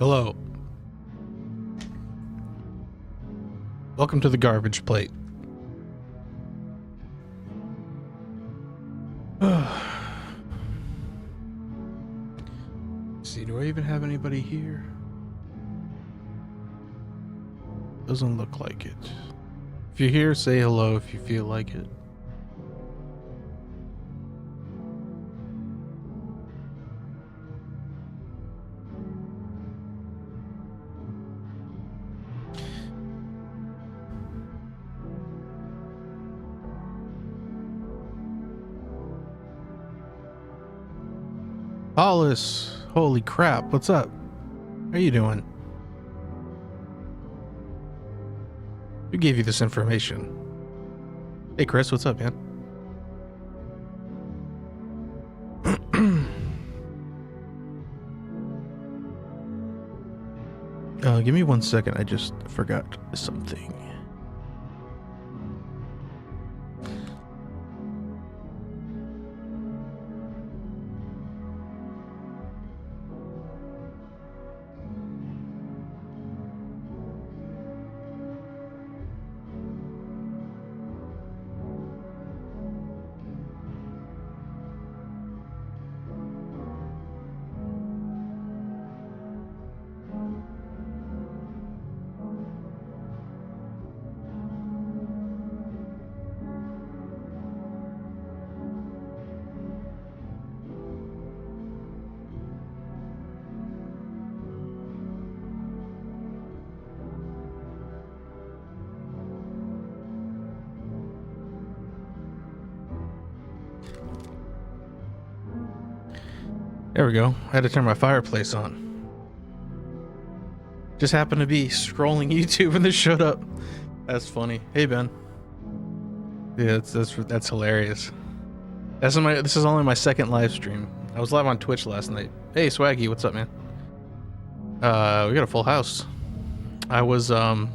Hello. Welcome to the garbage plate. See, do I even have anybody here? Doesn't look like it. If you're here, say hello if you feel like it. Hollis, holy crap, what's up? How you doing? Who gave you this information? Hey Chris, what's up, man? Give me 1 second, I just forgot something. There we go. I had to turn my fireplace on. Just happened to be scrolling YouTube and this showed up. That's funny. Hey Ben. Yeah, that's hilarious. This is only my second live stream. I was live on Twitch last night. Hey Swaggy, what's up, man? We got a full house. I was live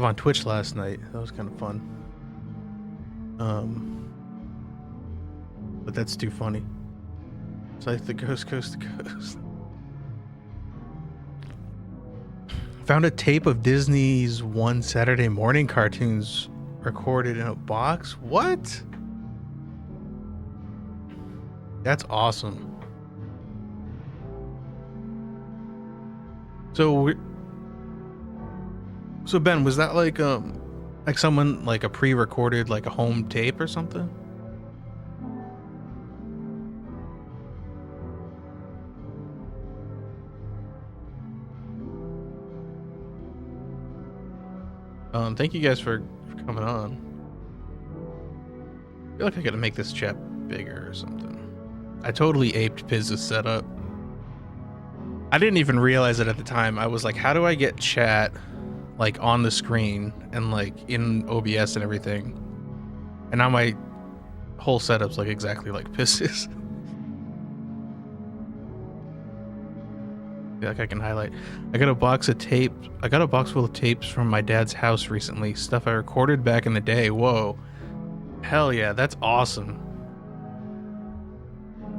on Twitch last night. That was kind of fun. But that's too funny. It's like the ghost coast to coast. Found a tape of Disney's One Saturday Morning cartoons recorded in a box. What? That's awesome. So Ben, was that like someone like a pre-recorded like a home tape or something? Thank you guys for coming on. I feel like I gotta make this chat bigger or something. I totally aped Piz's setup. I didn't even realize it at the time. I was like, how do I get chat like on the screen and like in OBS and everything? And now my whole setup's like exactly like Piz's. I feel like I can highlight. I got a box of tape. I got a box full of tapes from my dad's house recently. Stuff I recorded back in the day. Whoa. Hell yeah, that's awesome.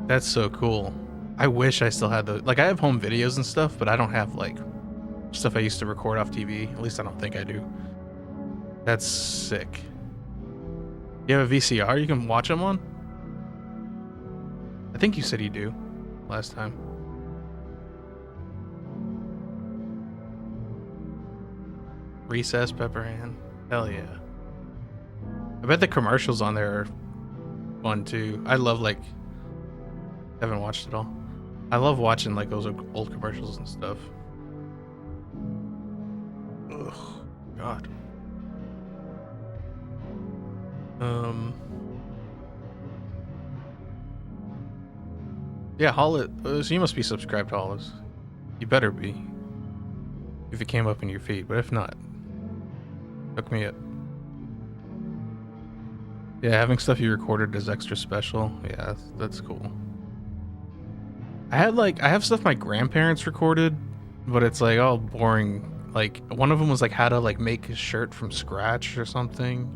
That's so cool. I wish I still had those. Like I have home videos and stuff, but I don't have like stuff I used to record off TV. At least I don't think I do. That's sick. You have a VCR you can watch them on? I think you said you do last time. Recess, Pepper Ann. Hell yeah. I bet the commercials on there are fun too. I love like... haven't watched it all. I love watching like those old commercials and stuff. Ugh, God. Yeah, Hollis. So you must be subscribed to Hollis. You better be. If it came up in your feed, but if not, hook me up. Yeah, having stuff you recorded is extra special. Yeah, that's cool. I have stuff my grandparents recorded, but it's like all boring. Like one of them was like how to like make a shirt from scratch or something,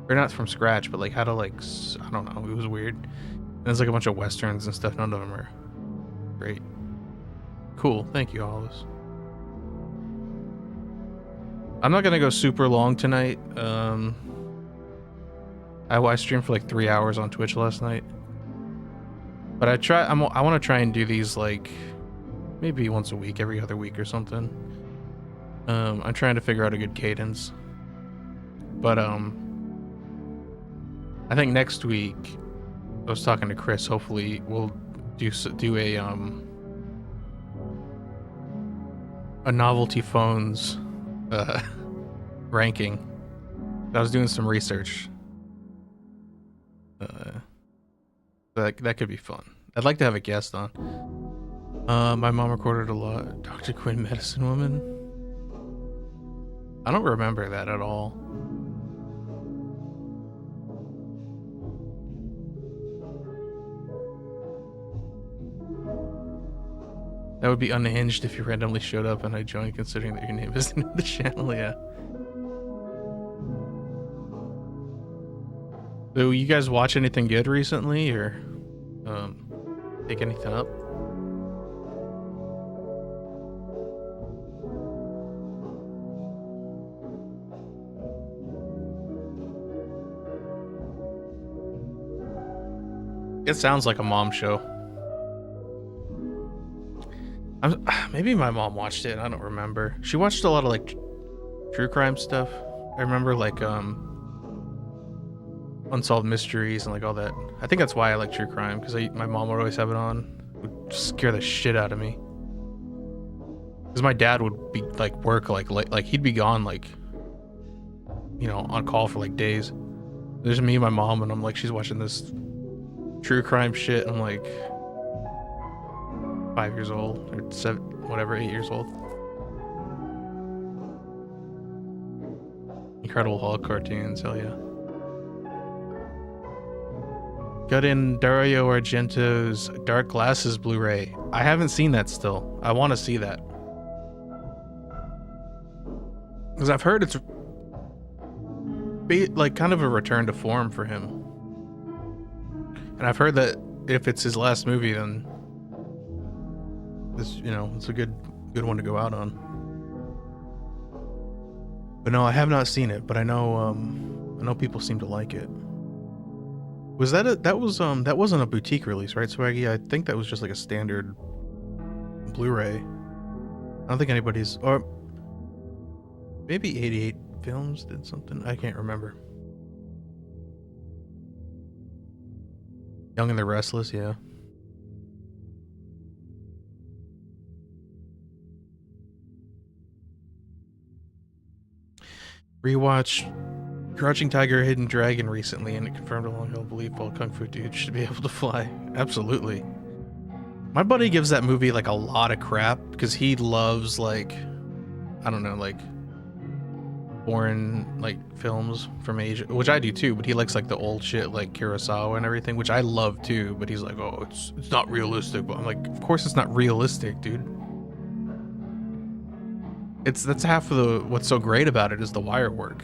or not from scratch, but like how to like I don't know. It was weird. there's like a bunch of westerns and stuff. None of them are great. Cool. Thank you, Hollis. I'm not gonna go super long tonight. I streamed for like 3 hours on Twitch last night. But I want to try and do these like maybe once a week, every other week or something. I'm trying to figure out a good cadence. But I think next week I was talking to Chris. Hopefully we'll do a novelty phones ranking. I was doing some research. That could be fun. I'd like to have a guest on. My mom recorded a lot. Dr. Quinn, Medicine Woman. I don't remember that at all. That would be unhinged if you randomly showed up and I joined, considering that your name isn't in the channel. Yeah. So you guys watch anything good recently, or pick anything up? It sounds like a mom show. Maybe my mom watched it. I don't remember. She watched a lot of like true crime stuff. I remember like unsolved mysteries and like all that. I think that's why I like true crime, because my mom would always have it on. It would scare the shit out of me. Because my dad would be like work like he'd be gone like, you know, on call for like days. There's me and my mom, and I'm like, she's watching this true crime shit. I'm like 5 years old or 7, whatever, 8 years old. Incredible Hulk cartoons, hell yeah. Got in Dario Argento's Dark Glasses Blu-ray. I haven't seen that still. I want to see that. Because I've heard it's like kind of a return to form for him. And I've heard that if it's his last movie, then this, you know, it's a good one to go out on. But no, I have not seen it, but I know people seem to like it. Was that that wasn't a boutique release, right, Swaggy? I think that was just like a standard Blu-ray. I don't think anybody's, or maybe 88 Films did something. I can't remember. Young and the Restless, yeah. Rewatch Crouching Tiger, Hidden Dragon recently, and it confirmed a long-held belief all kung fu dudes should be able to fly. Absolutely. My buddy gives that movie like a lot of crap because he loves like, I don't know, like foreign like films from Asia, which I do too, but he likes like the old shit like Kurosawa and everything, which I love too, but he's like, oh, it's not realistic. But I'm like, of course it's not realistic, dude. That's half of what's so great about it is the wire work.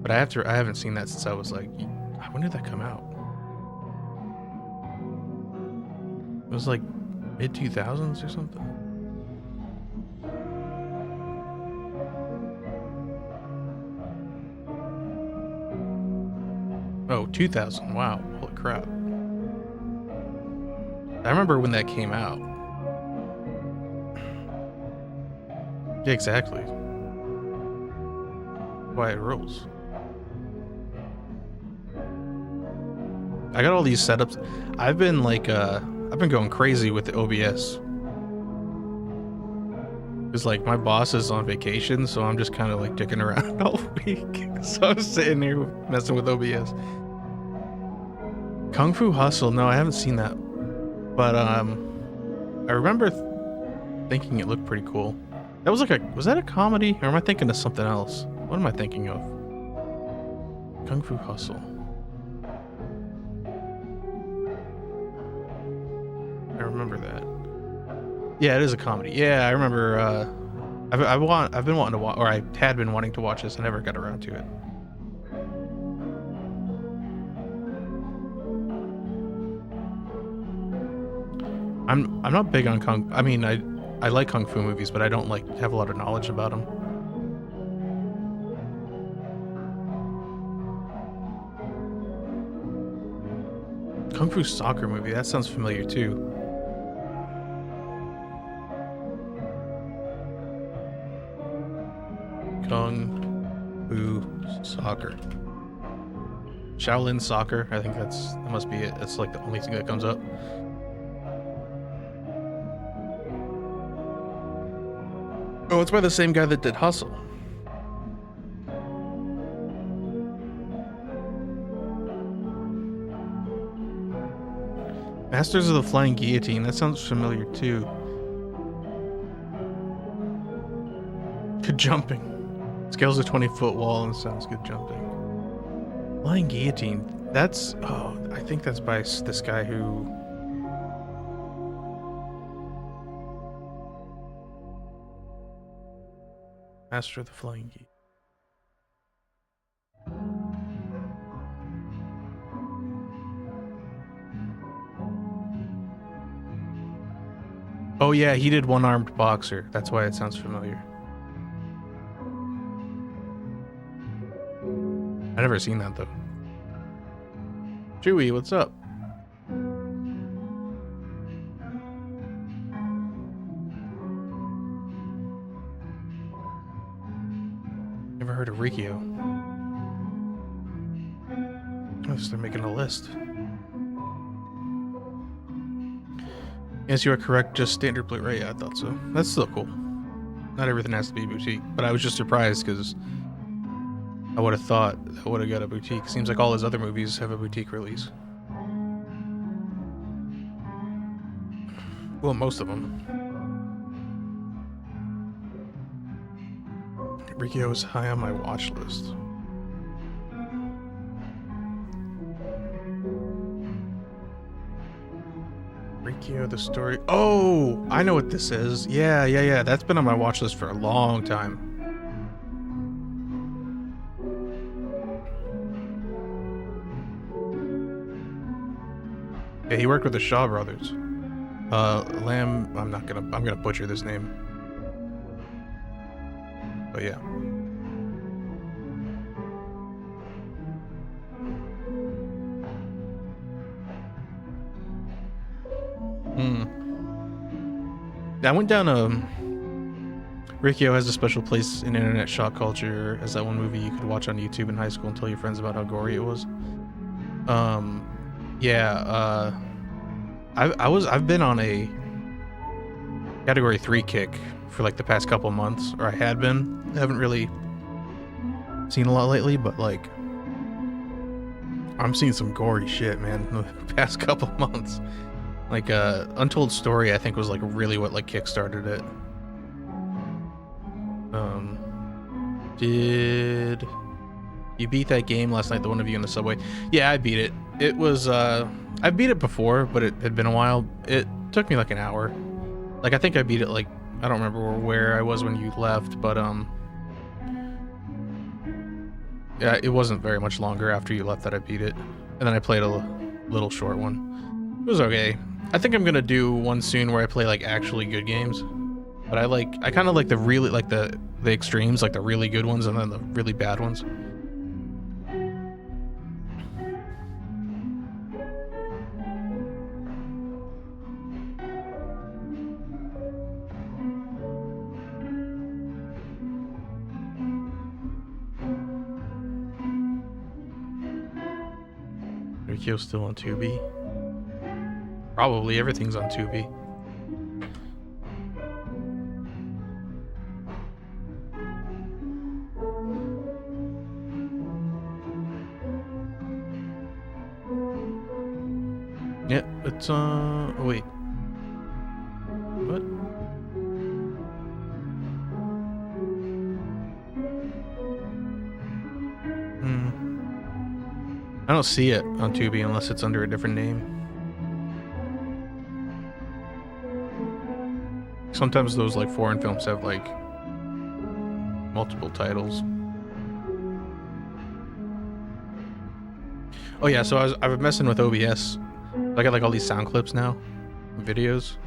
But I haven't seen that since I was like, when did that come out? It was like mid 2000s or something. Oh, 2000. Wow. Holy crap. I remember when that came out. Yeah, exactly. Why it rules. I got all these setups. I've been like, I've been going crazy with the OBS. Cause like my boss is on vacation, so I'm just kind of like dicking around all week. So I'm sitting here messing with OBS. Kung Fu Hustle, no, I haven't seen that. But I remember thinking it looked pretty cool. That was like was that a comedy? Or am I thinking of something else? What am I thinking of? Kung Fu Hustle. I remember that. Yeah, it is a comedy. Yeah, I remember. I've been wanting to watch, or I had been wanting to watch this. I never got around to it. I'm not big on kung. I mean, I like kung fu movies, but I don't like have a lot of knowledge about them. Kung Fu Soccer movie. That sounds familiar too. Kung Fu Soccer. Shaolin Soccer. I think that must be it. That's like the only thing that comes up. Oh, it's by the same guy that did Hustle. Masters of the Flying Guillotine. That sounds familiar too. Good jumping. Scales a 20-foot wall and sounds good jumping. Flying Guillotine. That's... Oh, I think that's by this guy who... Master of the Flying Guillotine. Oh yeah, he did One-Armed Boxer. That's why it sounds familiar. I've never seen that though. Chewy, what's up? Never heard of Rikio. Oh, they're making a list. Yes, you are correct. Just standard Blu-ray. Yeah, I thought so. That's still cool. Not everything has to be boutique, but I was just surprised because I would have thought I would have got a boutique. Seems like all his other movies have a boutique release. Well, most of them. Rikio is high on my watch list. Rikio, the story. Oh, I know what this is. Yeah. That's been on my watch list for a long time. Yeah, he worked with the Shaw brothers. Lamb. I'm gonna butcher this name. But yeah. I went down Rikio has a special place in internet shock culture as that one movie you could watch on YouTube in high school and tell your friends about how gory it was. I've been on a category 3 kick for like the past couple months, or I had been. I haven't really seen a lot lately, but like I'm seeing some gory shit, man, the past couple months. Like Untold Story, I think, was like really what like kickstarted it. Did you beat that game last night, the one of you in the subway? Yeah, I beat it. It was I beat it before, but it had been a while. It took me like an hour. Like I think I beat it like, I don't remember where I was when you left, but yeah, it wasn't very much longer after you left that I beat it. And then I played a little short one. It was okay. I think I'm gonna do one soon where I play like actually good games. But I kind of like the really, like the extremes, like the really good ones and then the really bad ones. Rikio's still on Tubi. Probably everything's on Tubi. Yeah, it's oh wait. What? I don't see it on Tubi unless it's under a different name. Sometimes those like foreign films have like multiple titles. Oh yeah, so I was messing with OBS. I got like all these sound clips now, videos.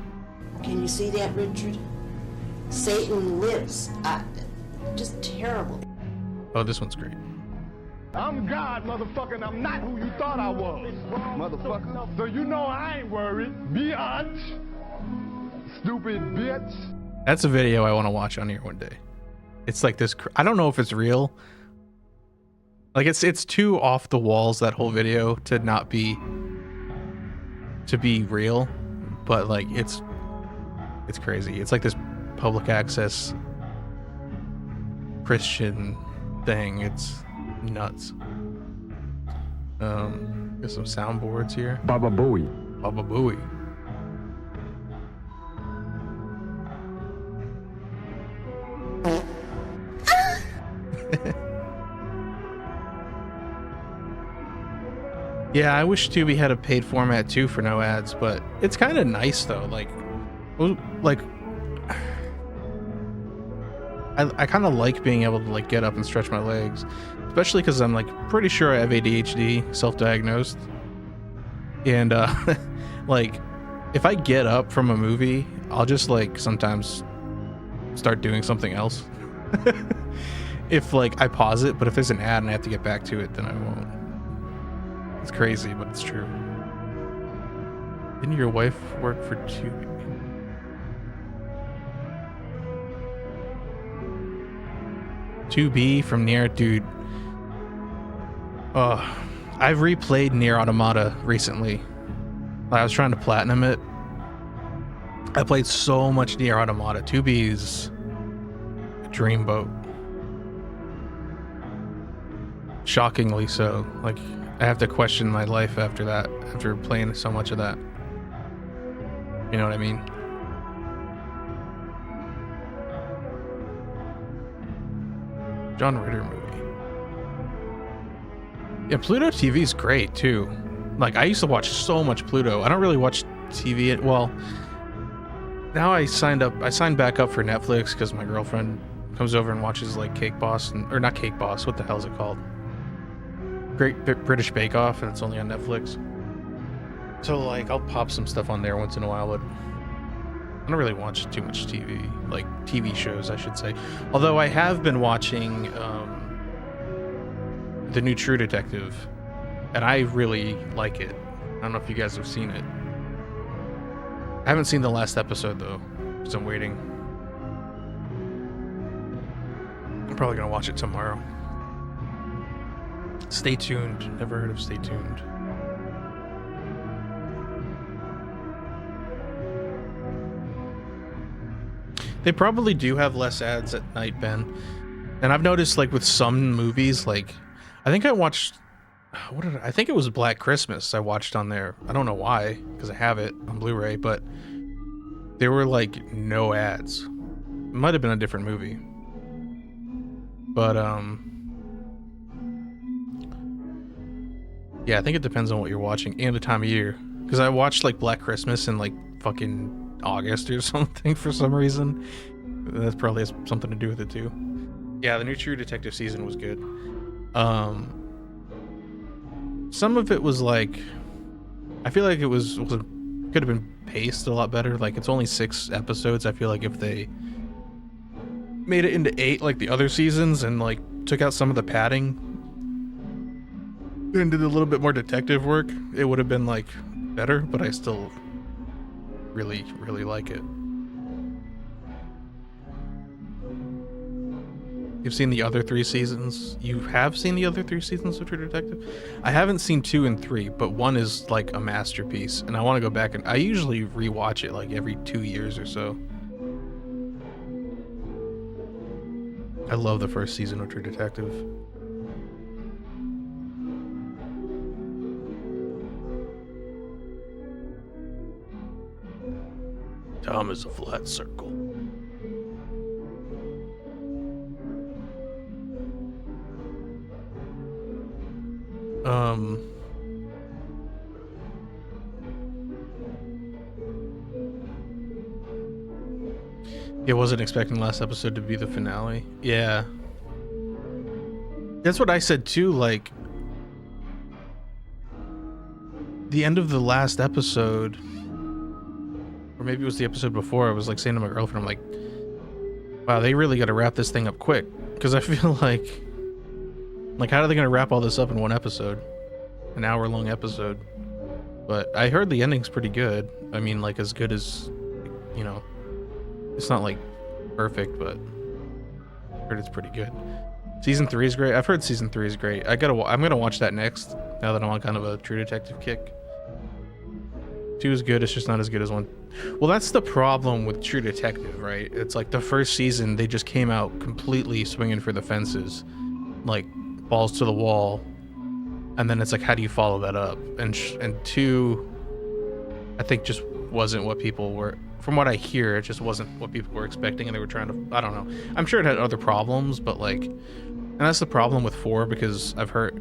Can you see that, Richard? Satan lives. Just terrible. Oh, this one's great. I'm God, motherfucker, and I'm not who you thought I was, motherfucker. So you know I ain't worried, bitch. Stupid bitch. That's a video I want to watch on here one day. It's like this. I don't know if it's real. Like it's too off the walls, that whole video, to not be real. But like it's crazy. It's like this public access Christian thing. It's nuts. There's some soundboards here. Baba Booey. Baba Booey. Yeah, I wish Tubi had a paid format too for no ads, but it's kind of nice though. Like I kind of like being able to like get up and stretch my legs, especially because I'm like pretty sure I have ADHD, self-diagnosed, and like if I get up from a movie, I'll just like sometimes start doing something else. If like I pause it, but if there's an ad and I have to get back to it, then I won't. It's crazy, but it's true. Didn't your wife work for Tubi? Tubi from Nier, dude. I've replayed Nier Automata recently. I was trying to platinum it. I played so much Nier Automata. Tubi is a dreamboat. Shockingly so. Like, I have to question my life after that, after playing so much of that. You know what I mean? John Ritter movie. Yeah, Pluto TV is great too. Like, I used to watch so much Pluto. I don't really watch TV. Well, now I signed back up for Netflix because my girlfriend comes over and watches like Cake Boss, or not Cake Boss. What the hell is it called? Great British Bake Off, and it's only on Netflix. So like I'll pop some stuff on there once in a while, but I don't really watch too much TV, like TV shows I should say. Although I have been watching the new True Detective, and I really like it. I don't know if you guys have seen it. I haven't seen the last episode though, because I'm waiting. I'm probably gonna watch it tomorrow. Stay Tuned. Never heard of Stay Tuned. They probably do have less ads at night, Ben. And I've noticed, like, with some movies, like, I think I watched, I think it was Black Christmas I watched on there. I don't know why, because I have it on Blu-ray, but there were, like, no ads. It might have been a different movie. But, yeah, I think it depends on what you're watching and the time of year. Because I watched, like, Black Christmas in, like, fucking August or something for some reason. That probably has something to do with it, too. Yeah, the new True Detective season was good. Some of it was, like... I feel like it could have been paced a lot better. Like, it's only 6 episodes. I feel like if they made it into 8 like the other seasons and, like, took out some of the padding and did a little bit more detective work, it would have been like better, but I still really like it. You've seen the other 3 seasons? You have seen the other 3 seasons of True Detective? I haven't seen 2 and 3, but 1 is like a masterpiece, and I want to go back, and I usually rewatch it like every 2 years or so. I love the first season of True Detective. Time is a flat circle. Yeah, wasn't expecting last episode to be the finale. Yeah. That's what I said too, like the end of the last episode or maybe it was the episode before, I was like saying to my girlfriend, I'm like, wow, they really got to wrap this thing up quick, because I feel like how are they going to wrap all this up in one episode, an hour-long episode? But I heard the ending's pretty good. I mean, like, as good as, you know, it's not like perfect, but I heard it's pretty good. Season 3 is great. I've heard season 3 is great. I'm gonna watch that next, now that I'm on kind of a True Detective kick. 2 is good, it's just not as good as 1. Well, that's the problem with True Detective, right? It's like the first season, they just came out completely swinging for the fences, like balls to the wall, and then it's like, how do you follow that up? And 2, I think, just wasn't what people were, from what I hear, it just wasn't what people were expecting, and they were trying to, I don't know. I'm sure it had other problems, but like, and that's the problem with 4, because I've heard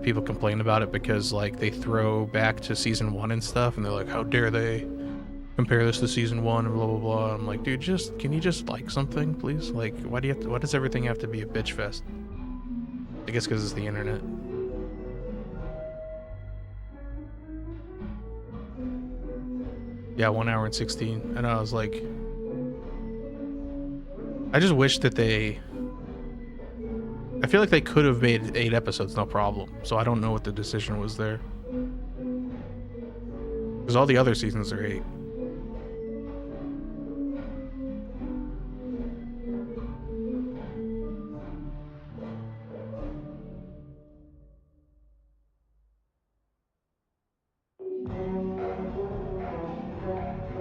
people complain about it because like they throw back to season 1 and stuff, and they're like, how dare they compare this to season 1 and blah blah blah. I'm like, dude, can you just like something, please? Like, why does everything have to be a bitch fest? I guess because it's the internet. Yeah, 1 hour and 16. And I was like, I just wish that I feel like they could have made 8 episodes, no problem. So I don't know what the decision was there. Because all the other seasons are 8.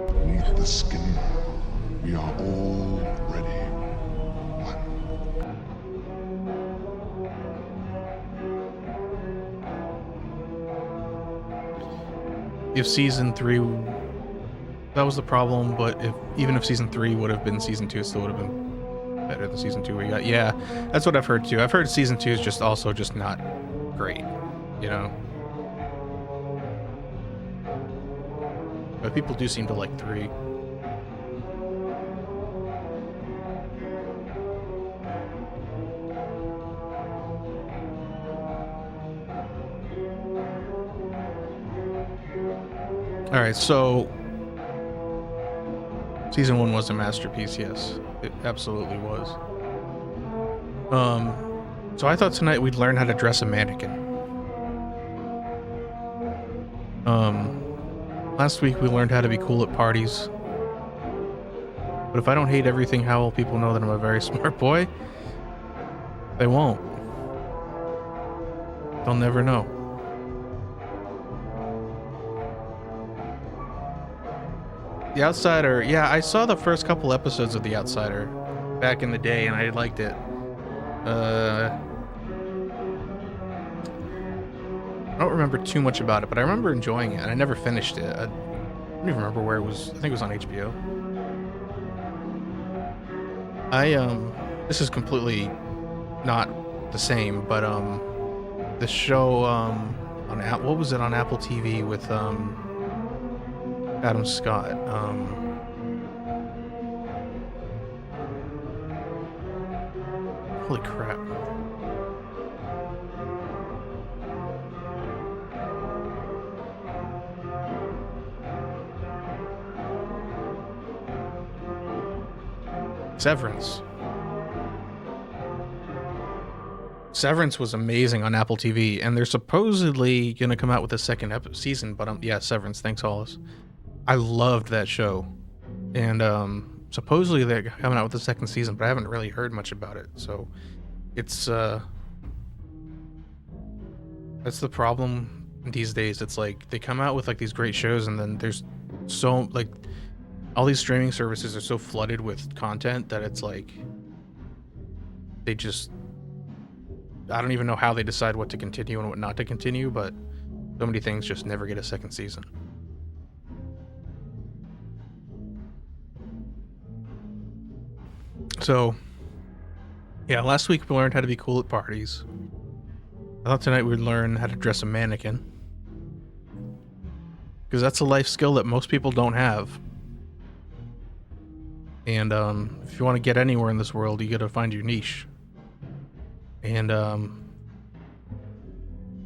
Beneath the skin, we are already one. If season 3, that was the problem, but even if season 3 would have been season 2, it still would have been better than season 2 we got. Yeah, that's what I've heard too. I've heard season 2 is just not great, you know? But people do seem to like 3. Alright, so season 1 was a masterpiece, yes. It absolutely was. So I thought tonight we'd learn how to dress a mannequin. Last week we learned how to be cool at parties. But if I don't hate everything, how will people know that I'm a very smart boy? They won't. They'll never know. The Outsider, yeah, I saw the first couple episodes of The Outsider back in the day, and I liked it. I don't remember too much about it, but I remember enjoying it, and I never finished it. I don't even remember where it was. I think it was on HBO. This is completely not the same, but the show what was it on Apple TV with Adam Scott? Holy crap. Severance was amazing on Apple TV, and they're supposedly gonna come out with a second season, but yeah, Severance, thanks Hollis. I loved that show, and supposedly they're coming out with a second season, but I haven't really heard much about it, so it's that's the problem these days. It's like they come out with like these great shows, and then there's so like all these streaming services are so flooded with content that it's like they just, I don't even know how they decide what to continue and what not to continue, but so many things just never get a second season. So yeah, last week we learned how to be cool at parties. I thought tonight we'd learn how to dress a mannequin, because that's a life skill that most people don't have. And if you want to get anywhere in this world, you gotta find your niche. And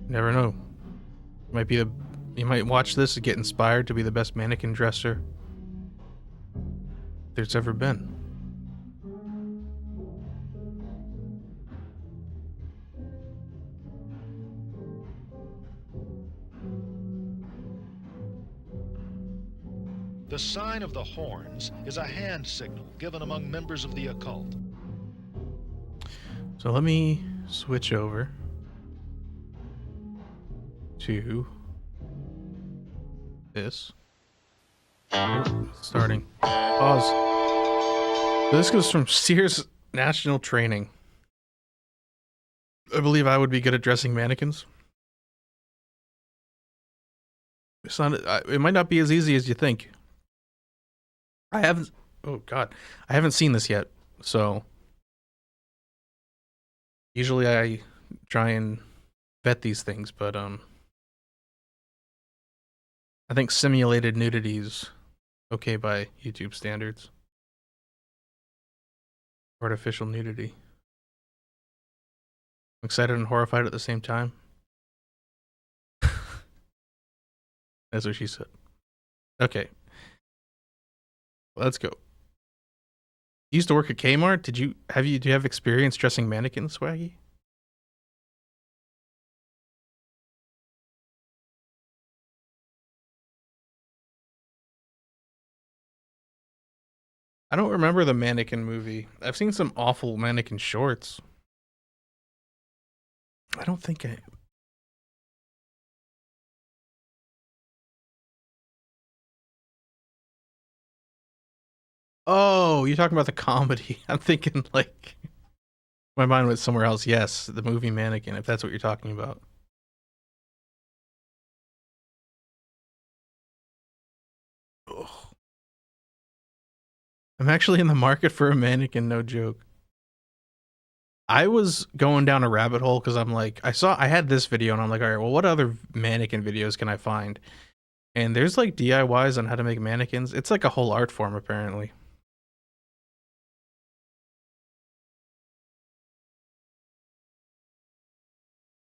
never know. You might watch this and get inspired to be the best mannequin dresser there's ever been. The sign of the horns is a hand signal given among members of the occult. So let me switch over to this. Oh, starting. Pause. So this goes from Sears National Training. I believe I would be good at dressing mannequins. It's not, it might not be as easy as you think. I haven't. Oh God, I haven't seen this yet. So usually I try and vet these things, but I think simulated nudity is okay by YouTube standards. Artificial nudity. I'm excited and horrified at the same time. That's what she said. Okay. Let's go. You used to work at Kmart. Do you have experience dressing mannequins, Swaggy? I don't remember the Mannequin movie. I've seen some awful Mannequin shorts. I don't think I... Oh, you're talking about the comedy. I'm thinking like... My mind went somewhere else. Yes, the movie Mannequin, if that's what you're talking about. Ugh. I'm actually in the market for a mannequin, no joke. I was going down a rabbit hole because I'm like, I had this video and I'm like, all right, well, what other mannequin videos can I find? And there's like DIYs on how to make mannequins. It's like a whole art form, apparently.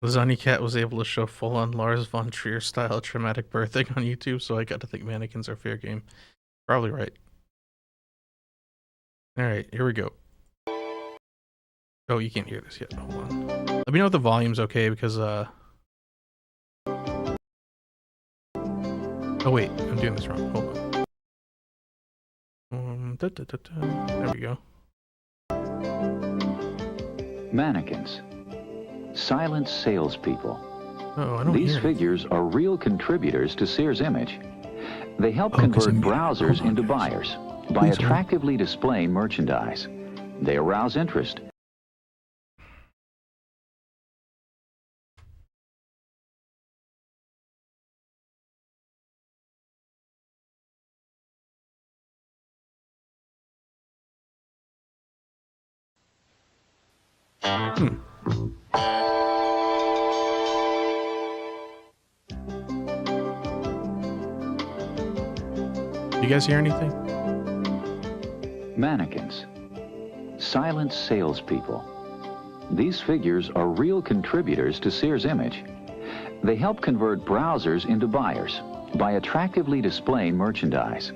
Lasagna Cat was able to show full-on Lars von Trier style traumatic birthing on YouTube, so I got to think mannequins are fair game. Probably right. All right, here we go. Oh, you can't hear this yet. Hold on. Let me know if the volume's okay because oh wait, I'm doing this wrong. Hold on. There we go. Mannequins. Silent salespeople. Oh, I don't These hear figures are real contributors to Sears' image. They help convert browsers into buyers by attractively displaying merchandise. They arouse interest. You guys hear anything? Mannequins. Silent salespeople. These figures are real contributors to Sears' image. They help convert browsers into buyers by attractively displaying merchandise.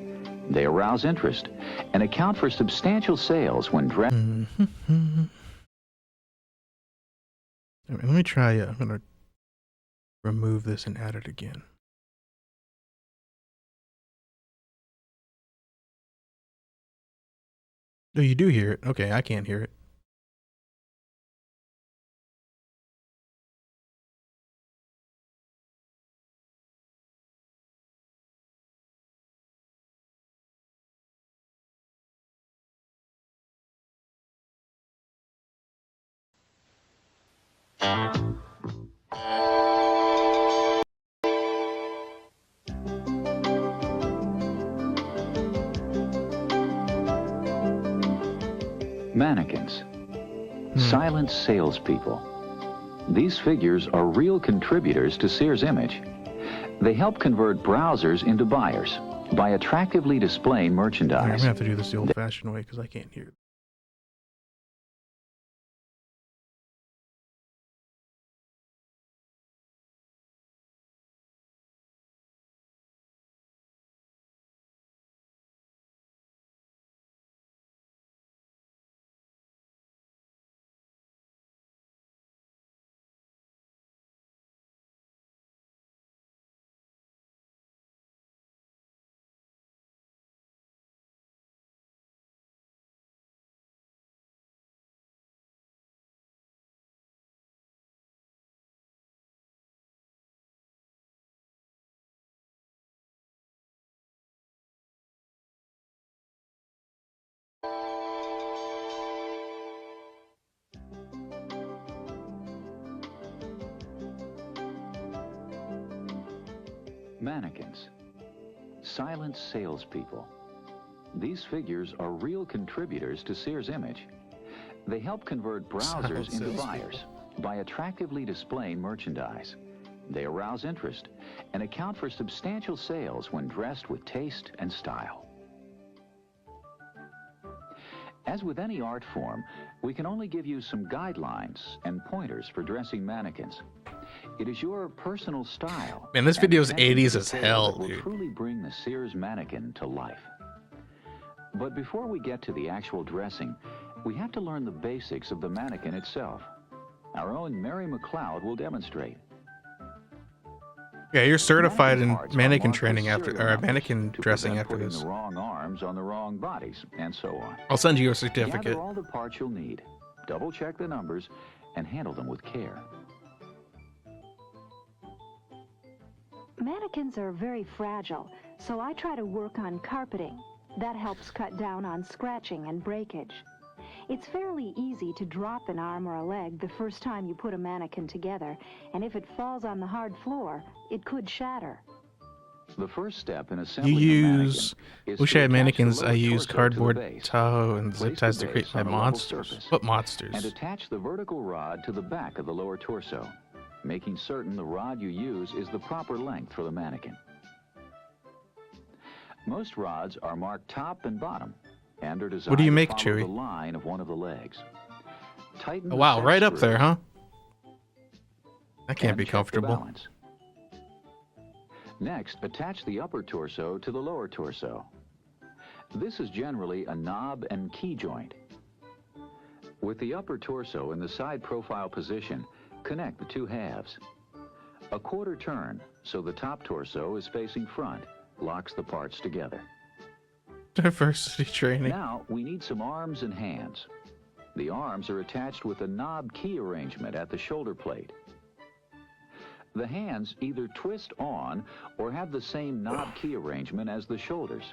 They arouse interest and account for substantial sales when dressed. Let me try. I'm gonna remove this and add it again. Oh, you do hear it. Okay, I can't hear it. Mannequins. Silent salespeople. These figures are real contributors to Sears' image. They help convert browsers into buyers by attractively displaying merchandise. I'm gonna have to do this the old-fashioned way because I can't hear it. Mannequins. Silent salespeople. These figures are real contributors to Sears' image. They help convert browsers into buyers by attractively displaying merchandise. They arouse interest and account for substantial sales when dressed with taste and style. As with any art form, we can only give you some guidelines and pointers for dressing mannequins. It is your personal style. Man, this video is and attention 80s to as detail hell, that will dude. truly bring the Sears mannequin to life. But before we get to the actual dressing, we have to learn the basics of the mannequin itself. Our own Mary McLeod will demonstrate. Yeah, you're certified in Mannequin mannequin parts are training marked after, with or serial mannequin numbers to dressing prevent after putting this. the wrong arms on the wrong bodies, and so on. I'll send you a certificate. Gather all the parts you'll need, double check the numbers, and handle them with care. Mannequins are very fragile, so I try to work on carpeting. That helps cut down on scratching and breakage. It's fairly easy to drop an arm or a leg the first time you put a mannequin together, and if it falls on the hard floor, it could shatter. The first step in You assembling use... a mannequin is Wish to I had attach the mannequins. I lower use torso to the cardboard, base. Tahoe, and zip Place ties the to create base my on a level monsters. surface. What And monsters? attach the vertical rod to the back of the lower torso, making certain the rod you use is the proper length for the mannequin. Most rods are marked top and bottom and are designed What do you to make, follow Chewy? the line of one of the legs. Tighten Oh, the wow, set right up screw there, huh? That can't and be check the comfortable. balance. Next, attach the upper torso to the lower torso. This is generally a knob and key joint. With the upper torso in the side profile position, connect the two halves. A quarter turn, so the top torso is facing front, locks the parts together. Diversity training. Now, we need some arms and hands. The arms are attached with a knob key arrangement at the shoulder plate. The hands either twist on or have the same knob key arrangement as the shoulders.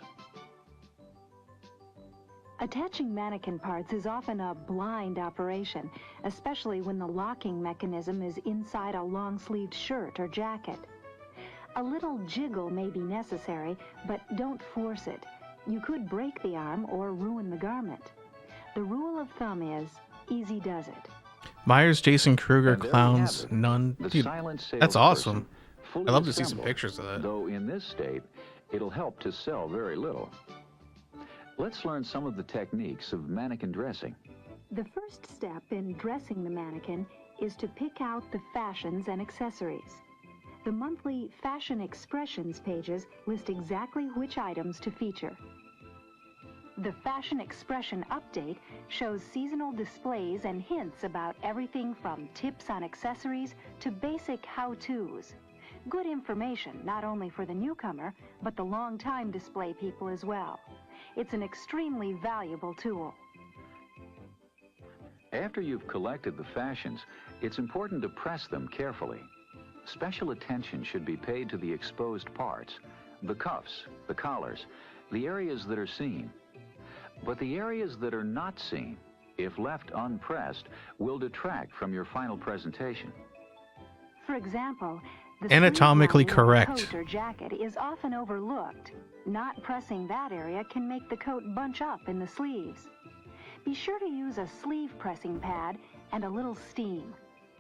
Attaching mannequin parts is often a blind operation, especially when the locking mechanism is inside a long-sleeved shirt or jacket. A little jiggle may be necessary, but don't force it. You could break the arm or ruin the garment. The rule of thumb is, easy does it. Myers, Jason Kruger, And there we clowns, have it. none. The Dude, silent that's awesome. salesperson, fully I'd love to see some assembled, pictures of that. Though in this state, it'll help to sell very little. Let's learn some of the techniques of mannequin dressing. The first step in dressing the mannequin is to pick out the fashions and accessories. The monthly Fashion Expressions pages list exactly which items to feature. The Fashion Expression Update shows seasonal displays and hints about everything from tips on accessories to basic how-tos. Good information not only for the newcomer, but the long-time display people as well. It's an extremely valuable tool. After you've collected the fashions, it's important to press them carefully. Special attention should be paid to the exposed parts, the cuffs, the collars, the areas that are seen. But the areas that are not seen, if left unpressed, will detract from your final presentation. For example, the Anatomically sleeve line of a correct. coat or jacket is often overlooked. Not pressing that area can make the coat bunch up in the sleeves. Be sure to use a sleeve pressing pad and a little steam.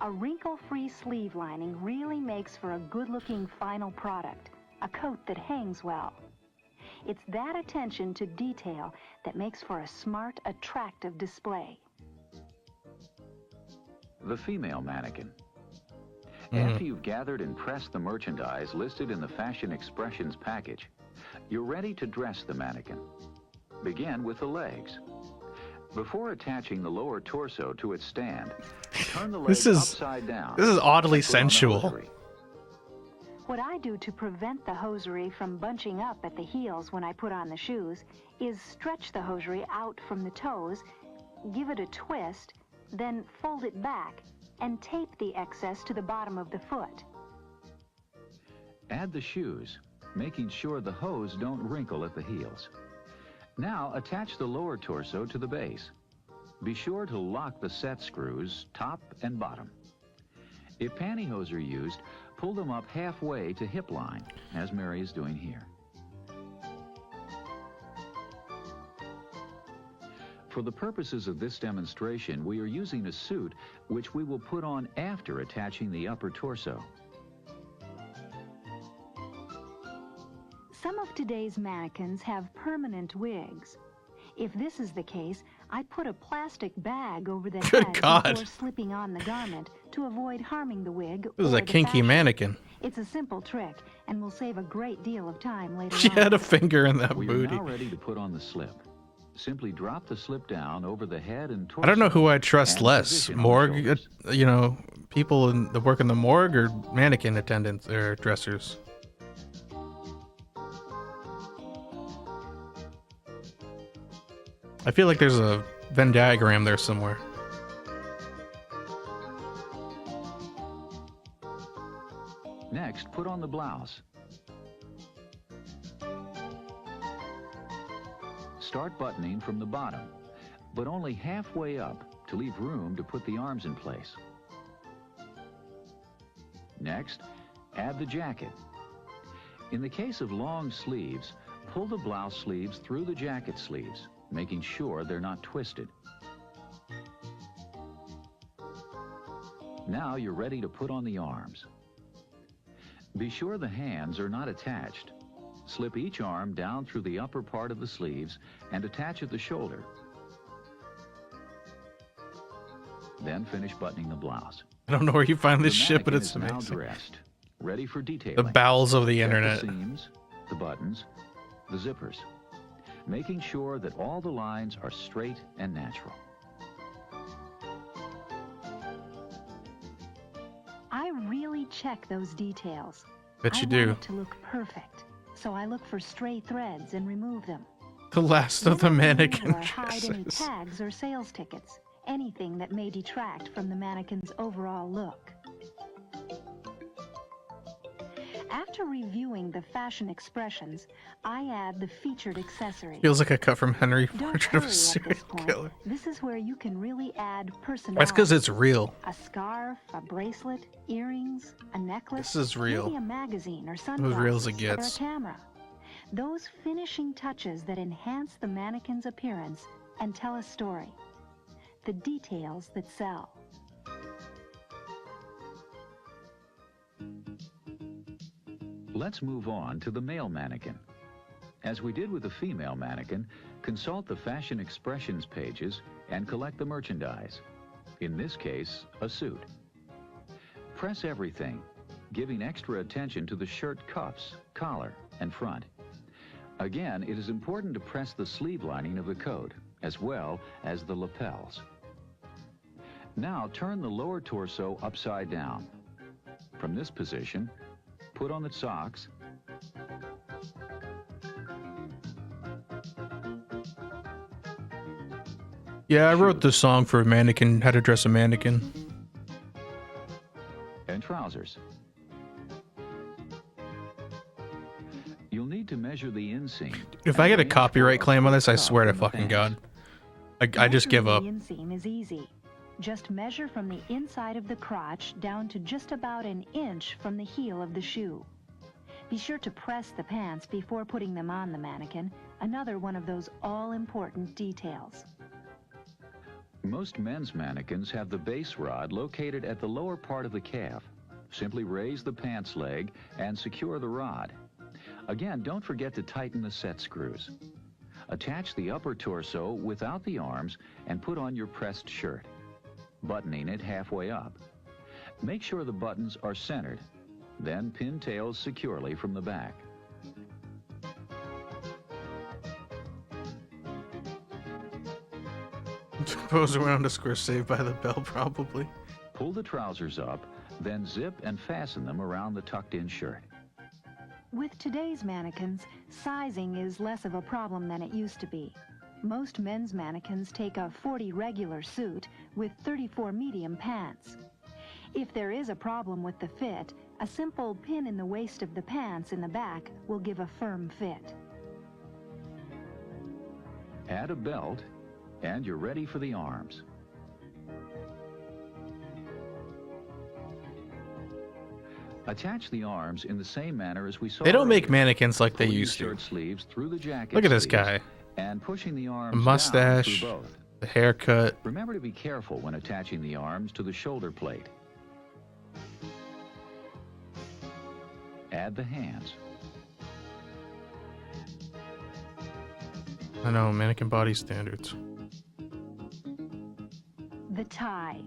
A wrinkle-free sleeve lining really makes for a good-looking final product, a coat that hangs well. It's that attention to detail that makes for a smart, attractive display. The female mannequin. After you've gathered and pressed the merchandise listed in the Fashion Expressions package, you're ready to dress the mannequin. Begin with the legs. Before attaching the lower torso to its stand, turn the legs upside down. This is oddly and put on the sensual. hosiery. What I do to prevent the hosiery from bunching up at the heels when I put on the shoes is stretch the hosiery out from the toes, give it a twist, then fold it back and tape the excess to the bottom of the foot. Add the shoes, making sure the hose don't wrinkle at the heels. Now attach the lower torso to the base. Be sure to lock the set screws top and bottom. If pantyhose are used, Pull them up halfway to hip line, as Mary is doing here. For the purposes of this demonstration, we are using a suit which we will put on after attaching the upper torso. Some of today's mannequins have permanent wigs. If this is the case, I put a plastic bag over the Good head God. before slipping on the garment to avoid harming the wig. This is or a the kinky fashion. mannequin. It's a simple trick and will save a great deal of time later She on. had a finger in that We booty. are now ready to put on the slip. Simply drop the slip down over the head and torso. I don't know who I trust and less, position on the morgue, shoulders. you know, people that work in the morgue, or mannequin attendants or dressers. I feel like there's a Venn diagram there somewhere. Next, put on the blouse. Start buttoning from the bottom, but only halfway up to leave room to put the arms in place. Next, add the jacket. In the case of long sleeves, pull the blouse sleeves through the jacket sleeves, making sure they're not twisted. Now you're ready to put on the arms. Be sure the hands are not attached. Slip each arm down through the upper part of the sleeves and attach at the shoulder. Then finish buttoning the blouse. I don't know where you find this The shit, but mannequin it's is now amazing. dressed, ready for detailing. The bowels of the Check internet. The seams, the buttons, the zippers, making sure that all the lines are straight and natural. I really check those details. Bet you I do. want it to look perfect, so I look for stray threads and remove them. The last of the Then I remove mannequin or hide any dresses. tags or sales tickets, anything that may detract from the mannequin's overall look. After reviewing the fashion expressions, I add the featured accessories. Feels like a cut from Henry Don't Portrait hurry of a at Serial this point. Killer. This is where you can really add personality. That's because it's real. A scarf, a bracelet, earrings, a necklace. This is real. Maybe a magazine or sunglasses. As real as it Or gets. a camera. Those finishing touches that enhance the mannequin's appearance and tell a story. The details that sell. Let's move on to the male mannequin. As we did with the female mannequin, consult the fashion expressions pages and collect the merchandise. In this case, a suit. Press everything, giving extra attention to the shirt cuffs, collar, and front. Again, it is important to press the sleeve lining of the coat, as well as the lapels. Now turn the lower torso upside down. From this position, put on the socks, Yeah, I wrote this song for a mannequin, how to dress a mannequin. and trousers. You'll need to measure the inseam. If I get a copyright claim on this, I swear to fucking God. I just give up. Measuring the inseam is easy. Just measure from the inside of the crotch down to just about an inch from the heel of the shoe. Be sure to press the pants before putting them on the mannequin, another one of those all-important details. Most men's mannequins have the base rod located at the lower part of the calf. Simply raise the pants leg and secure the rod. Again, don't forget to tighten the set screws. Attach the upper torso without the arms and put on your pressed shirt, buttoning it halfway up. Make sure the buttons are centered. Then pin tails securely from the back. Poser__ saved by the bell, probably. Pull the trousers up, then zip and fasten them around the tucked-in shirt. With today's mannequins, sizing is less of a problem than it used to be. Most men's mannequins take a 40 regular suit with 34 medium pants. If there is a problem with the fit, a simple pin in the waist of the pants in the back will give a firm fit. Add a belt, and you're ready for the arms. Attach the arms in the same manner as we saw. They don't make earlier. mannequins like they Pulling the used to. shirt sleeves through the jacket Look at this sleeves guy. and pushing the arms The down mustache, through both. the haircut. Remember to be careful when attaching the arms to the shoulder plate. Add the hands. I know, mannequin body standards. The tie.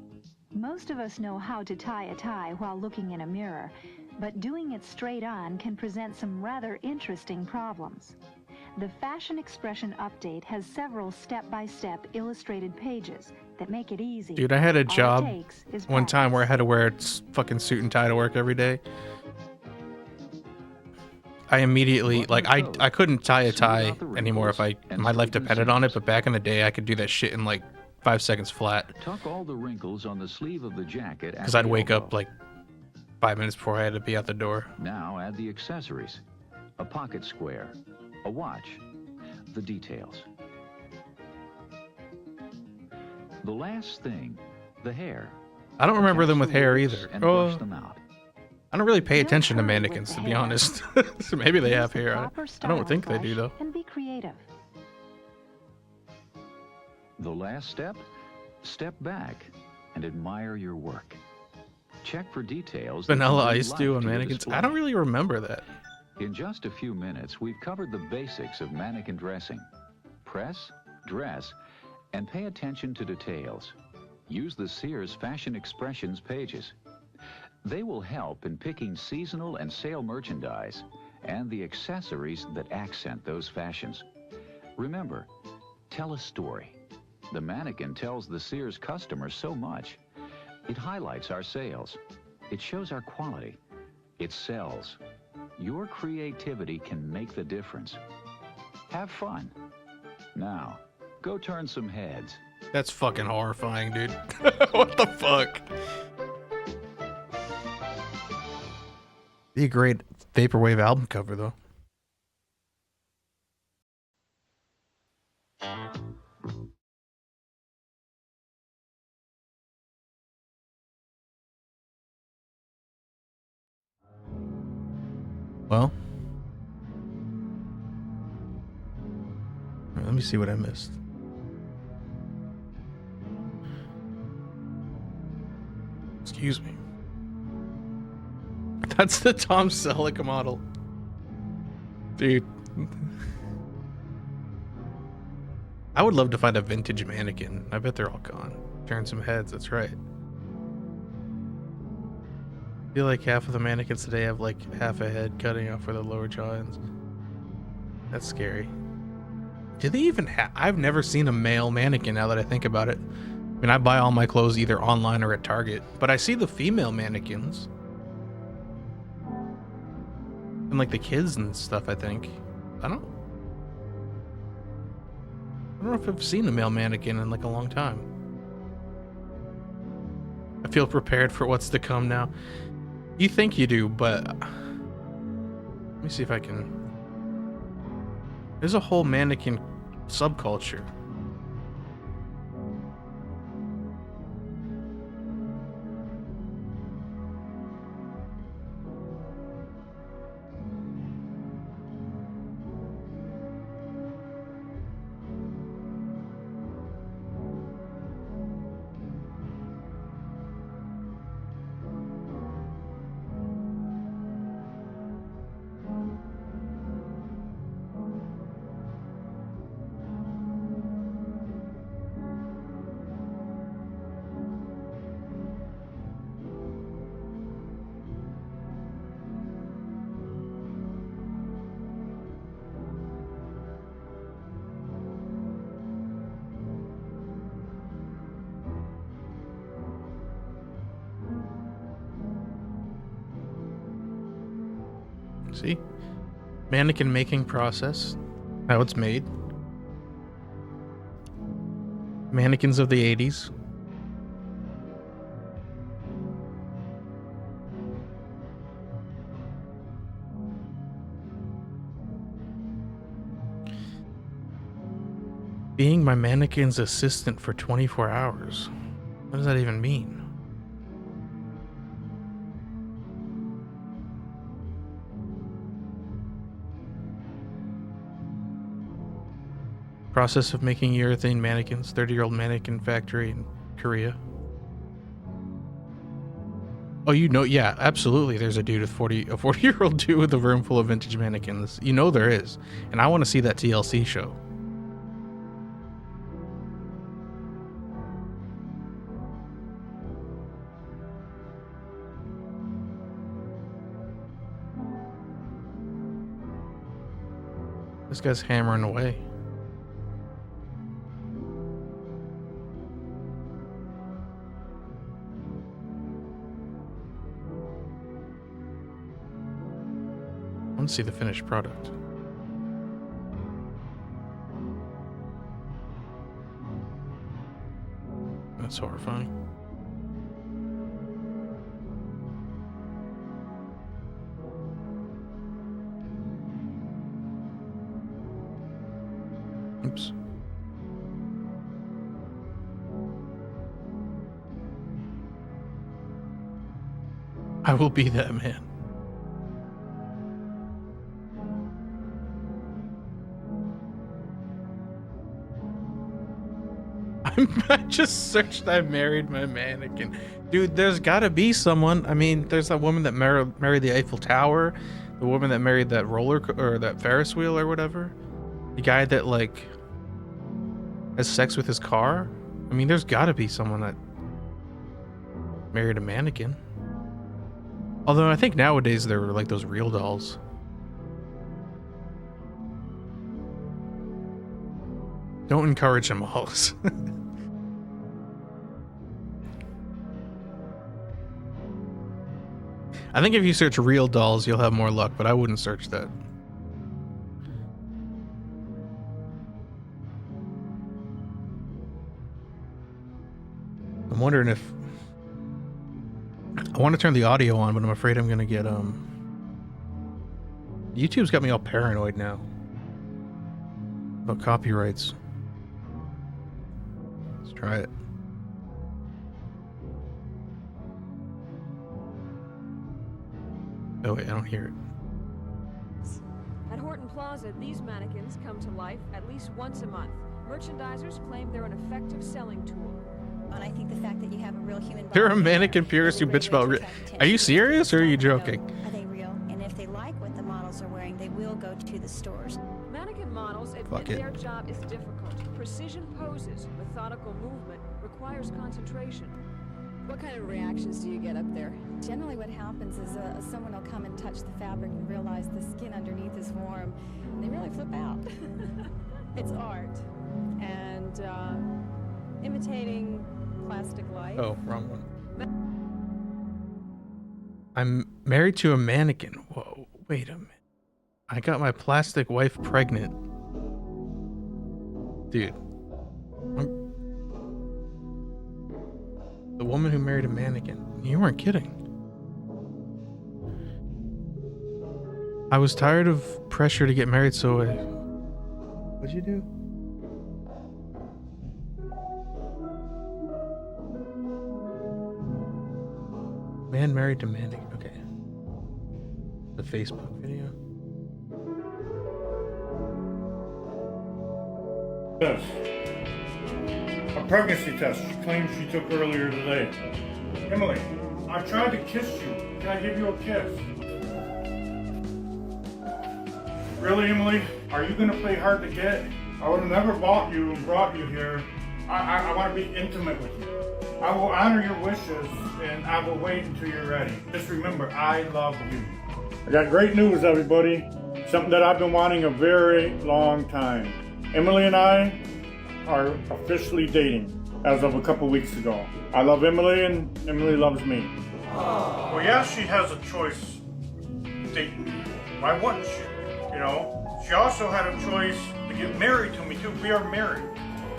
Most of us know how to tie a tie while looking in a mirror, but doing it straight on can present some rather interesting problems. The Fashion Expression Update has several step-by-step illustrated pages that make it easy. Dude, I had a All it job takes is one time where I practice. had to wear a fucking suit and tie to work every day. I immediately, like, I couldn't tie a tie anymore if my life depended on it, but back in the day, I could do that shit in like 5 seconds flat. Tuck all the wrinkles on the sleeve of the jacket. Because I'd wake up like 5 minutes before I had to be out the door. Now add the accessories. A pocket square. A watch. The details. The last thing, the hair. I don't remember Attach them with the hair loops either. And Oh, brush them out. I don't really pay Don't attention to hurry with mannequins, the to be hair. honest. So maybe they Use have the hair. proper I don't styling think they do, brush though. And be creative. The last step, step back and admire your work. Check for details. that Vanilla can bring Ice life do on to your mannequins. display. I don't really remember that. In just a few minutes, we've covered the basics of mannequin dressing. Press, dress, and pay attention to details. Use the Sears Fashion Expressions pages. They will help in picking seasonal and sale merchandise and the accessories that accent those fashions. Remember, tell a story. The mannequin tells the Sears customer so much. It highlights our sales. It shows our quality. It sells. Your creativity can make the difference. Have fun. Now, go turn some heads. That's fucking horrifying, dude. What the fuck? Be a great vaporwave album cover, though. Well, all right, let me see what I missed. Excuse me. That's the Tom Selleck model. Dude. I would love to find a vintage mannequin. I bet they're all gone. Turn some heads, that's right. I feel like half of the mannequins today have like half a head cutting off for the lower jaw ends. That's scary. Do they even have... I've never seen a male mannequin now that I think about it. I mean, I buy all my clothes either online or at Target, but I see the female mannequins. And like the kids and stuff, I think. I don't know if I've seen a male mannequin in like a long time. I feel prepared for what's to come now. You think you do, but let me see if I can. There's a whole mannequin subculture. See? Mannequin making process. How it's made. Mannequins of the 80s. Being my mannequin's assistant for 24 hours. What does that even mean? Process of making urethane mannequins. 30-year-old mannequin factory in Korea. Oh, you know, yeah, absolutely. There's a dude with a 40-year-old dude with a room full of vintage mannequins. You know there is, and I want to see that TLC show. This guy's hammering away. I want to see the finished product. That's horrifying. Oops. I will be that man. I just searched I married my mannequin. Dude, there's gotta be someone. I mean, there's that woman that married the Eiffel Tower, the woman that married that or that Ferris wheel or whatever, the guy that like has sex with his car. I mean, there's gotta be someone that married a mannequin. Although I think nowadays there were like those real dolls. Don't encourage them all. I think if you search real dolls, you'll have more luck, but I wouldn't search that. I'm wondering if I want to turn the audio on, but I'm afraid I'm gonna get YouTube's got me all paranoid now about copyrights. Let's try it. Oh wait, I don't hear it. At Horton Plaza, these mannequins come to life at least once a month. Merchandisers claim they're an effective selling tool. And I think the fact that you have a real human body. There are mannequin purists who bitch about Are you serious or are you joking? Are they real? And if they like what the models are wearing, they will go to the stores. Mannequin models admit their job is difficult. Precision poses, methodical movement requires concentration. What kind of reactions do you get up there? Generally what happens is someone will come and touch the fabric and realize the skin underneath is warm, and they really flip out. It's art, and imitating plastic life. Oh, wrong one. I'm married to a mannequin. Whoa, wait a minute. I got my plastic wife pregnant. Dude. The woman who married a mannequin. You weren't kidding. I was tired of pressure to get married, so I... What'd you do? Man married to mannequin. Okay. The Facebook video. Yes. A pregnancy test she claims she took earlier today. Emily, I tried to kiss you. Can I give you a kiss? Really, Emily? Are you gonna play hard to get? I would have never bought you and brought you here. I want to be intimate with you. I will honor your wishes and I will wait until you're ready. Just remember, I love you. I got great news, everybody. Something that I've been wanting a very long time. Emily and I are officially dating as of a couple weeks ago. I love Emily and Emily loves me. Well, yeah, she has a choice dating me. Why wouldn't she? You know, she also had a choice to get married to me too. We are married.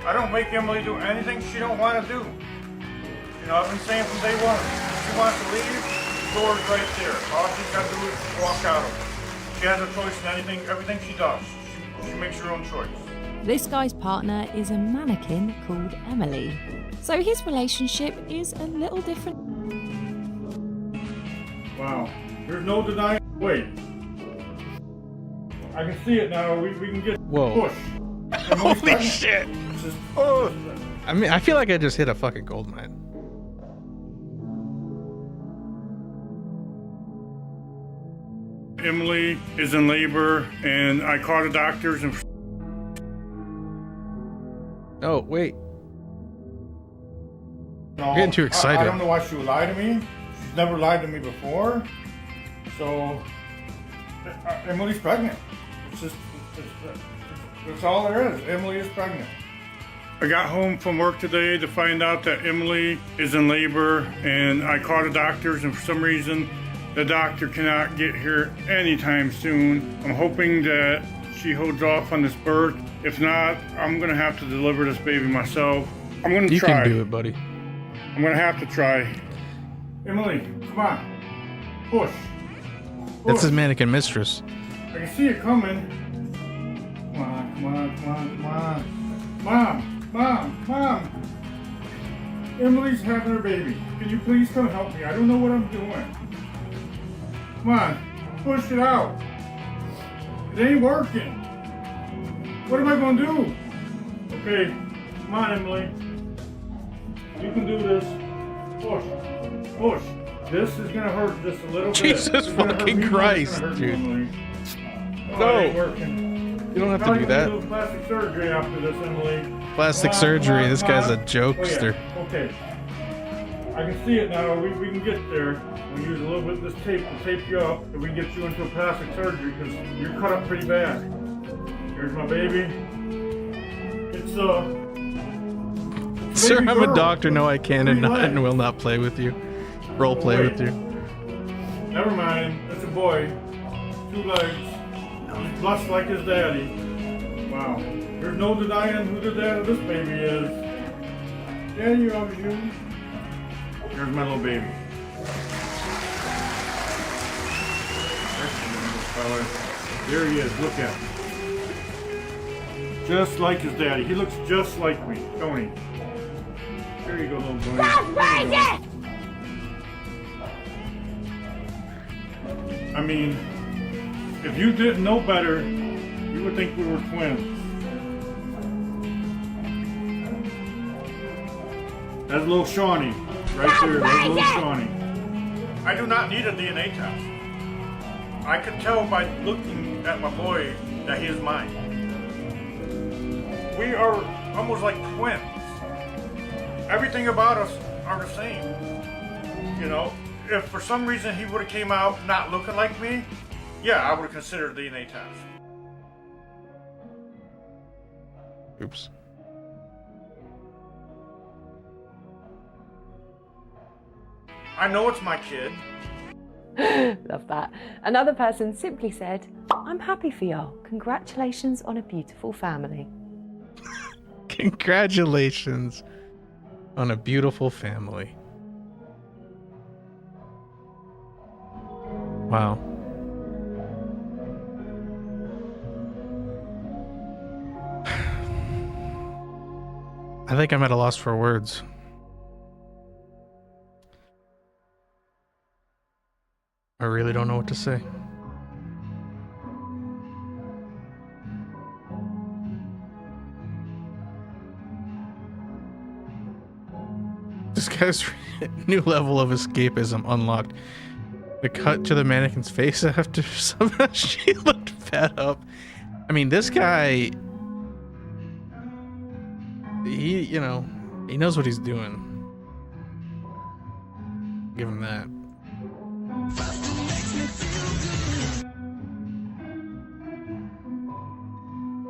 I don't make Emily do anything she don't want to do. You know, I've been saying from day one, if she wants to leave, the door's right there. All she's got to do is walk out of it. She has a choice in anything, everything she does. She makes her own choice. This guy's partner is a mannequin called Emily. So his relationship is a little different. Wow, there's no denying. Wait. I can see it now. We can get push. Holy shit! Oh, I mean, I feel like I just hit a fucking gold mine. Emily is in labor, and I called the doctors and... Oh, wait. No, I'm getting too excited. I don't know why she would lie to me. She's never lied to me before. So, Emily's pregnant. That's all there is. Emily is pregnant. I got home from work today to find out that Emily is in labor, and I called the doctors, and for some reason, the doctor cannot get here anytime soon. I'm hoping that she holds off on this birth. If not, I'm gonna have to deliver this baby myself. I'm gonna try. You can do it, buddy. I'm gonna have to try. Emily, come on. Push. That's his mannequin mistress. I can see it coming. Come on, come on, come on, come on. Mom. Emily's having her baby. Can you please come help me? I don't know what I'm doing. Come on, push it out. It ain't working. What am I gonna do? Okay, come on, Emily. You can do this. Push. This is gonna hurt just a little bit. Jesus fucking Christ, dude. No, it ain't working. You don't have to do that. Do plastic surgery after this, Emily. Plastic surgery. This guy's a jokester. Okay. I can see it now. We can get there. We use a little bit of this tape to tape you up, and we can get you into a plastic surgery because you're cut up pretty bad. Here's my baby. It's Sir, baby I'm girl. a doctor. No, I can and will not play with you. Role play with you. Never mind. It's a boy. 2 legs. He's blessed like his daddy. Wow. There's no denying who the dad of this baby is. Daddy loves you. Here's my little baby. There he is. Look at him. Just like his daddy. He looks just like me. Don't he? There you go, little boy. I mean, if you didn't know better, you would think we were twins. That's little Shawnee, right there. That's little Shawnee. I do not need a DNA test. I can tell by looking at my boy that he is mine. We are almost like twins. Everything about us are the same. You know, if for some reason he would have came out not looking like me, yeah, I would have considered a DNA test. Oops. I know it's my kid. Love that. Another person simply said, I'm happy for y'all. Congratulations on a beautiful family. Congratulations on a beautiful family. Wow. I think I'm at a loss for words. I really don't know what to say. This guy's new level of escapism unlocked. The cut to the mannequin's face after somehow she looked fed up. I mean, this guy, he knows what he's doing. Give him that.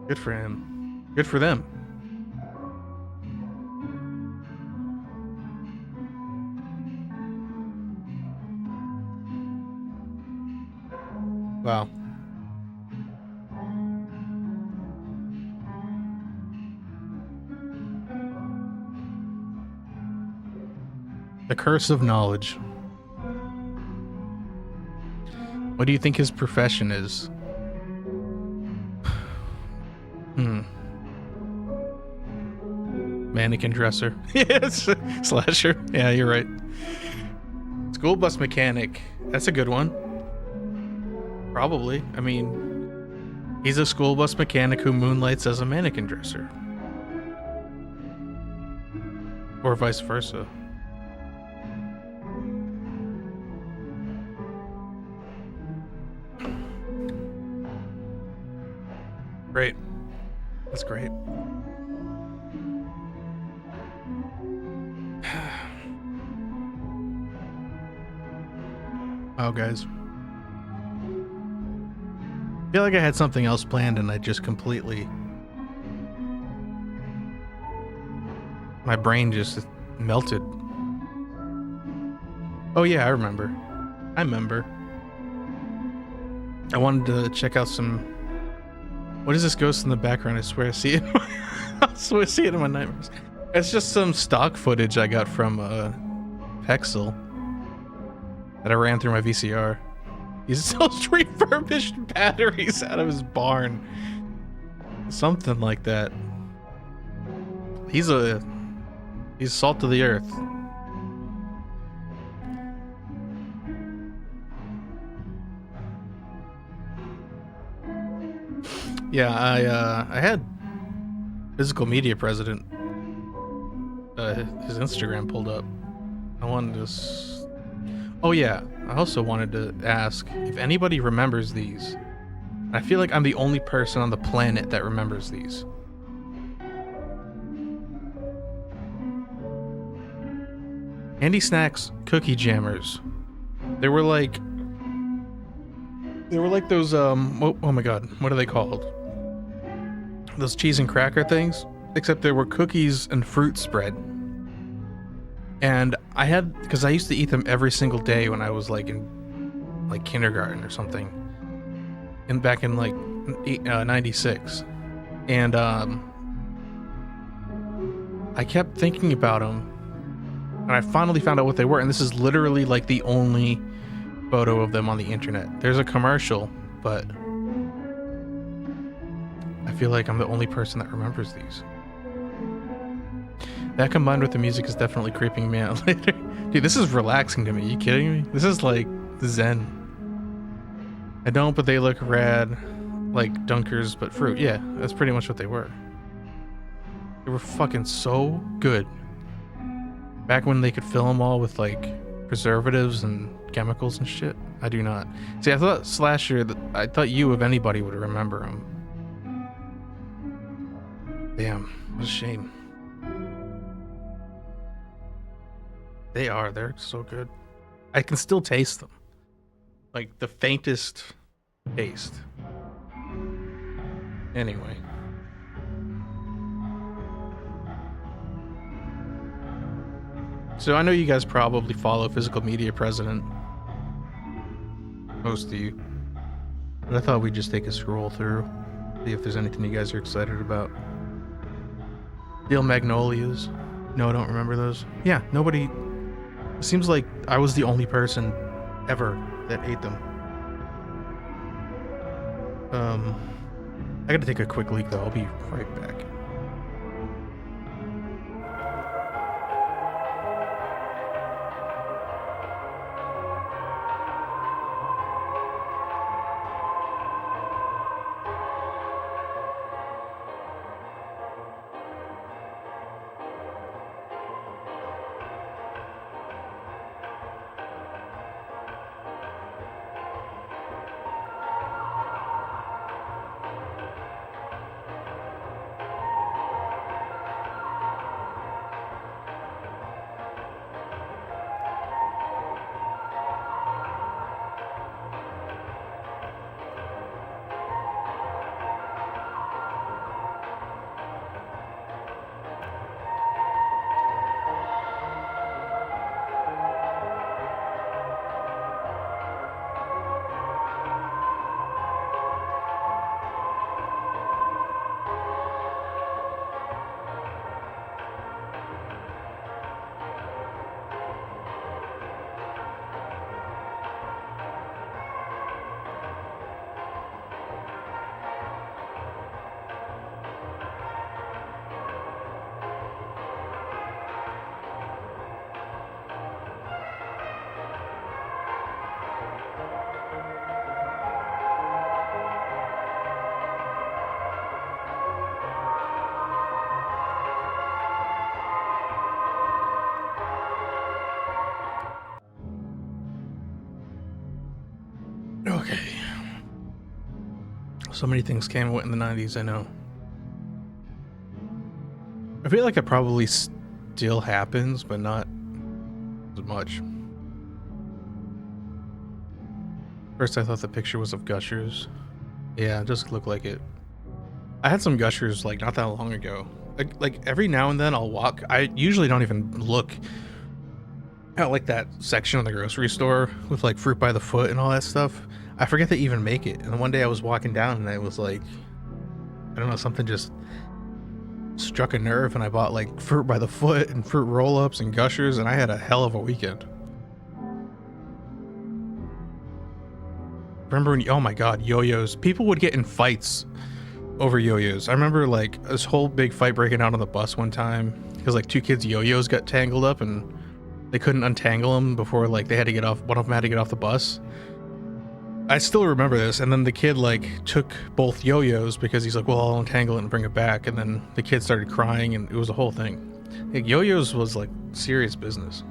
Good for him. Good for them. Wow. The curse of knowledge. What do you think his profession is? Mannequin dresser. Yes. Slasher. Yeah, you're right. School bus mechanic. That's a good one. Probably. I mean, He's a school bus mechanic who moonlights as a mannequin dresser. Or vice versa. Great. That's great. Oh, guys. I feel like I had something else planned and I just completely... My brain just melted. Oh yeah, I remember. I wanted to check out some... What is this ghost in the background? I swear I see it. I swear I see it in my nightmares. It's just some stock footage I got from Pexel that I ran through my VCR. He sells refurbished batteries out of his barn. Something like that. He's salt of the earth. Yeah, I had Physical Media President his Instagram pulled up. I wanted to oh yeah, I also wanted to ask if anybody remembers these. I feel like I'm the only person on the planet that remembers these. Handi-Snacks cookie jammers. They were like those oh my god, what are they called? Those cheese and cracker things, except there were cookies and fruit spread. And I had, because I used to eat them every single day when I was like in like kindergarten or something, and back in like 96. And I kept thinking about them, and I finally found out what they were. And this is literally like the only photo of them on the internet. There's a commercial, but I feel like I'm the only person that remembers these. That combined with the music is definitely creeping me out later. Dude, this is relaxing to me. Are you kidding me? This is like zen. I don't, but they look rad. Like Dunkers, but fruit. Yeah, that's pretty much what they were. They were fucking so good. Back when they could fill them all with like preservatives and chemicals and shit. I do not. See, I thought Slasher, I thought you, if anybody, would remember them. Damn, what a shame. They're so good. I can still taste them. Like the faintest taste. Anyway. So I know you guys probably follow Physical Media President. Most of you. But I thought we'd just take a scroll through. See if there's anything you guys are excited about. Steel Magnolias. No, I don't remember those. Yeah, nobody... It seems like I was the only person ever that ate them. I gotta take a quick leak though. I'll be right back. So many things came and went in the 90s, I know. I feel like it probably still happens, but not as much. First, I thought the picture was of Gushers. Yeah, it does look like it. I had some Gushers like not that long ago. Like every now and then I'll walk. I usually don't even look at like that section of the grocery store with like fruit by the foot and all that stuff. I forget they even make it. And one day I was walking down and I was like, I don't know, something just struck a nerve, and I bought like fruit by the foot and fruit roll-ups and Gushers, and I had a hell of a weekend. Remember when, oh my god, yo-yos. People would get in fights over yo-yos. I remember like this whole big fight breaking out on the bus one time because like two kids' yo-yos got tangled up and they couldn't untangle them before like they had to get off. One of them had to get off the bus. I still remember this, and then the kid like took both yo-yos because he's like, well, I'll untangle it and bring it back, and then the kid started crying and it was a whole thing. Like, yo-yos was like serious business.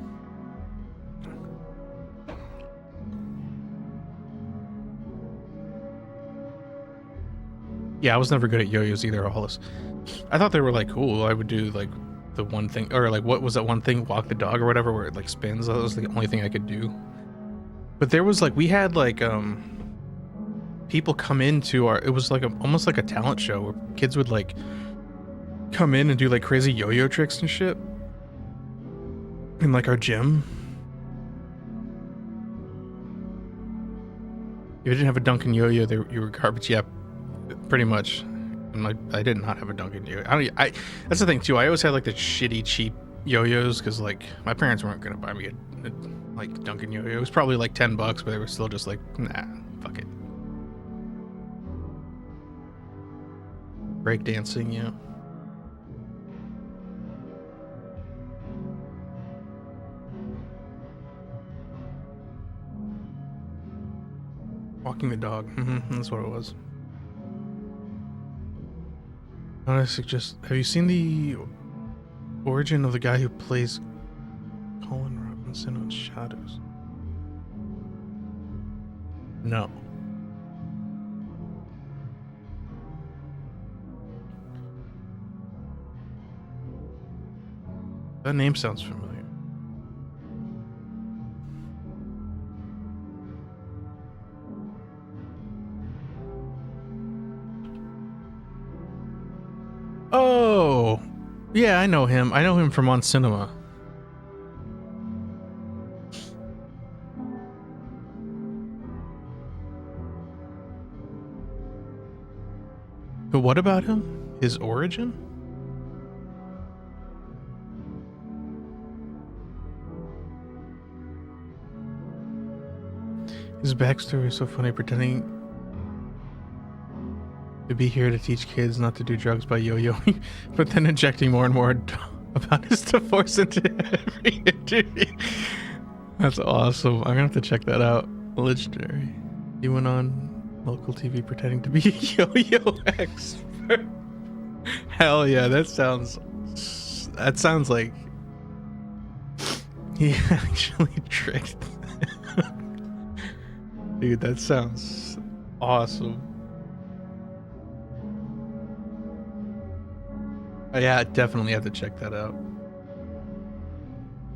Yeah, I was never good at yo-yos either, Hollis. I thought they were like cool. I would do like the one thing, or like what was that one thing, walk the dog or whatever, where it like spins. That was the only thing I could do. But there was like, we had like people come into our, it was like almost like a talent show where kids would like come in and do like crazy yo-yo tricks and shit in like our gym. If you didn't have a Duncan yo-yo, you were garbage. Yeah, pretty much. And I did not have a Duncan yo-yo. That's the thing too. I always had like the shitty cheap yo-yos because like my parents weren't gonna buy me a like Duncan yo-yo. It was probably like $10, but they were still just like, nah, fuck it. Breakdancing, yeah. Walking the dog. That's what it was. I suggest, have you seen the origin of the guy who plays Colin Robinson on Shadows? No. That name sounds familiar. Oh, yeah, I know him. I know him from On Cinema. But what about him? His origin? His backstory is so funny, pretending to be here to teach kids not to do drugs by yo-yoing, but then injecting more and more about his divorce into every interview. That's awesome. I'm gonna have to check that out. Legendary. He went on local TV pretending to be a yo-yo expert. Hell yeah, that sounds like he actually tricked. Dude, that sounds awesome. Yeah, definitely have to check that out.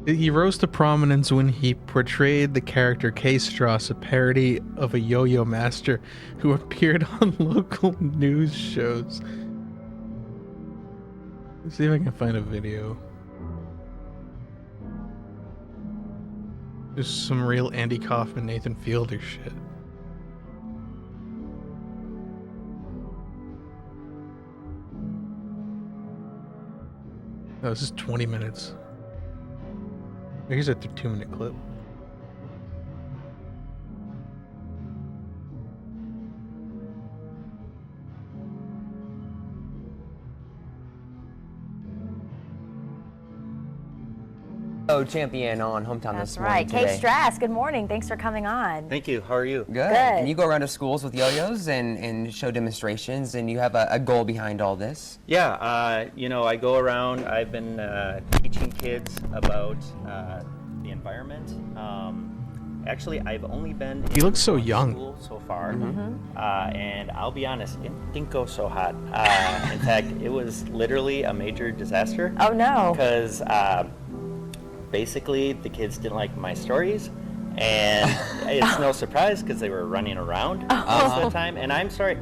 He rose to prominence when he portrayed the character K-Strass, a parody of a yo-yo master who appeared on local news shows. Let's see if I can find a video. There's some real Andy Kaufman, Nathan Fielder shit. Oh, this is 20 minutes. Here's a 2-minute clip. Champion on Hometown That's this morning. right. K-Strass, good morning. Thanks for coming on. Thank you. How are you? Good. Good. And you go around to schools with yo-yos and show demonstrations, and you have a goal behind all this. Yeah, you know, I go around. I've been teaching kids about the environment Actually, I've only been He in looks so one young. school so far, Mm-hmm. and I'll be honest, it didn't go so hot. In fact, it was literally a major disaster. Oh, no. Because basically the kids didn't like my stories, and it's no surprise because they were running around most of the time. And I'm sorry,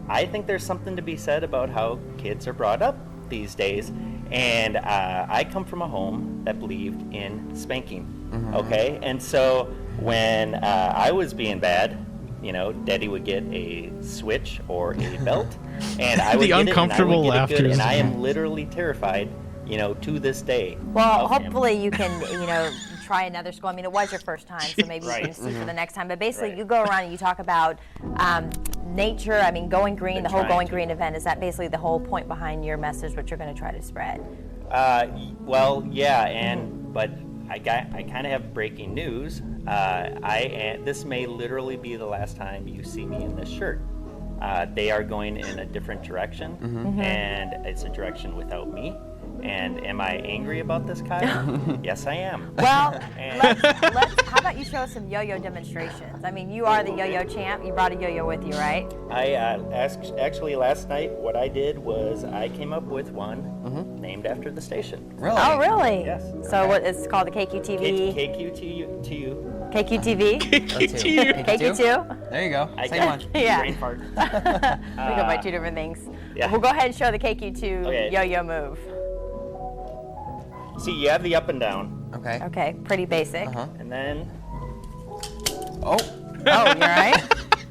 I think there's something to be said about how kids are brought up these days. And I come from a home that believed in spanking. Okay, and so when I was being bad, you know, Daddy would get a switch or a belt, and I would The get uncomfortable it, and I would get it good, laughter. and I am literally terrified, you know, to this day. Well, of him. hopefully you can, you know, try another school. I mean, it was your first time, so maybe you can see for the next time. But basically, you go around and you talk about nature. I mean, going green, the whole Going Green event. Is that basically the whole point behind your message, what you're going to try to spread? Well, yeah, but I kind of have breaking news. This may literally be the last time you see me in this shirt. They are going in a different direction, and it's a direction without me. And am I angry about this, Kyle? Yes, I am. Well, how about you show us some yo-yo demonstrations? I mean, you are the yo-yo champ. You brought a yo-yo with you, right? I actually last night what I did was I came up with one named after the station. Really? Oh, really? Yes. So what it's called, the KQTV? KQTU. KQTV? KQ2? There you go. I Same got one. Yeah. brain fart. We go by two different things. Yeah. We'll go ahead and show the KQ2 Okay. yo-yo move. See, you have the up and down. Okay. Okay, pretty basic. And then, Oh. Oh, you're right.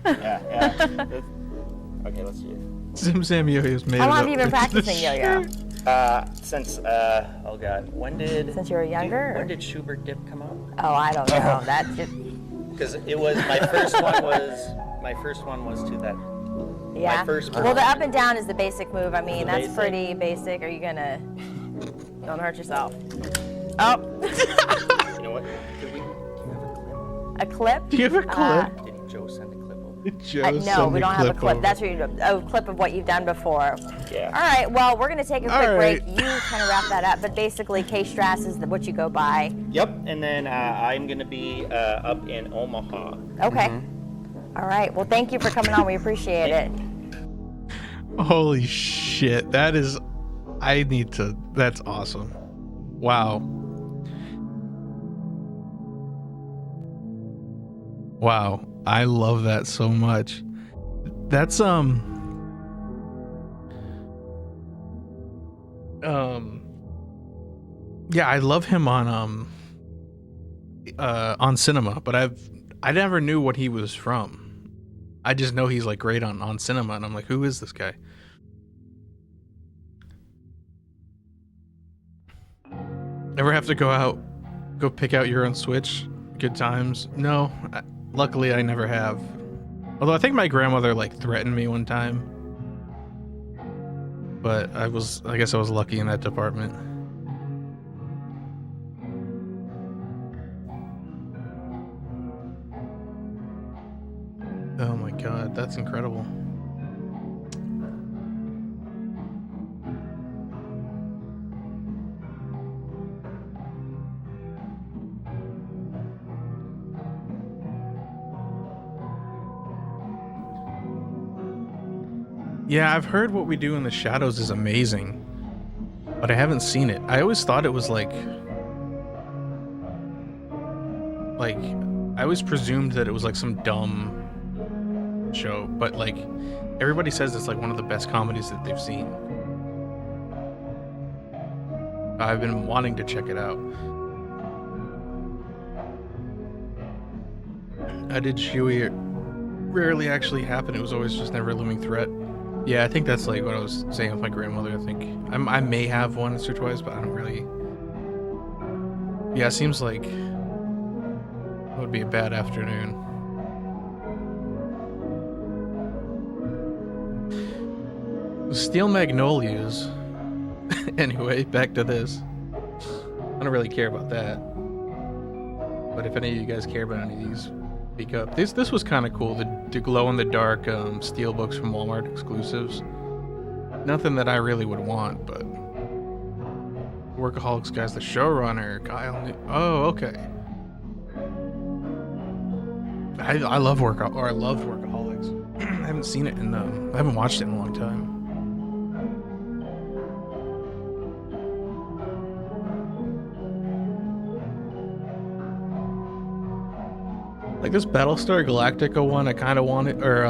yeah. Okay, let's see it. Sim Sam Yo-Yo's made How it long up have you been into the practicing yo-yo? Since, oh God, Since you were younger? When did Schubert Dip come out? Oh, I don't know. That's just... Because it was, my first one was to that. Yeah. My first Well, the up and down is the basic move. I mean, that's Basic. pretty basic. Are you gonna... Don't hurt yourself. Oh. You know what? Do you have a clip? A clip? Do you have a clip? Did Joe send a clip over? No, we don't have a clip. That's what a clip of what you've done before. Yeah. All right, well, we're going to take a quick All break. right. You kind of wrap that up, but basically K-Strass is what you go by. Yep, and then I'm going to be up in Omaha. Okay. All right, well, thank you for coming on. We appreciate it. Holy shit. That's awesome. Wow. Wow. I love that so much. That's yeah, I love him on Cinema, but I never knew what he was from. I just know he's like great on Cinema, and I'm like, who is this guy? Ever have to go pick out your own Switch? Good times? No, luckily I never have. Although I think my grandmother like threatened me one time, but I guess I was lucky in that department. Oh my god, that's incredible. Yeah, I've heard What We Do in the Shadows is amazing, but I haven't seen it. I always thought it was like I always presumed that it was like some dumb show, but like everybody says it's like one of the best comedies that they've seen. I've been wanting to check it out. I did Shuey. It rarely actually happened. It was always just Never a Looming Threat. Yeah, I think that's like what I was saying with my grandmother. I think I may have once or twice, but I don't really. Yeah, it seems like it would be a bad afternoon. Steel Magnolias. Anyway, back to this. I don't really care about that. But if any of you guys care about any of these, speak up. This was kind of cool. The glow-in-the-dark steel books from Walmart exclusives. Nothing that I really would want, but Workaholics guy's the showrunner. Kyle. Oh, okay. I love I loved Workaholics. I haven't seen it in I haven't watched it in a long time. Like this Battlestar Galactica one, I kind of wanted, or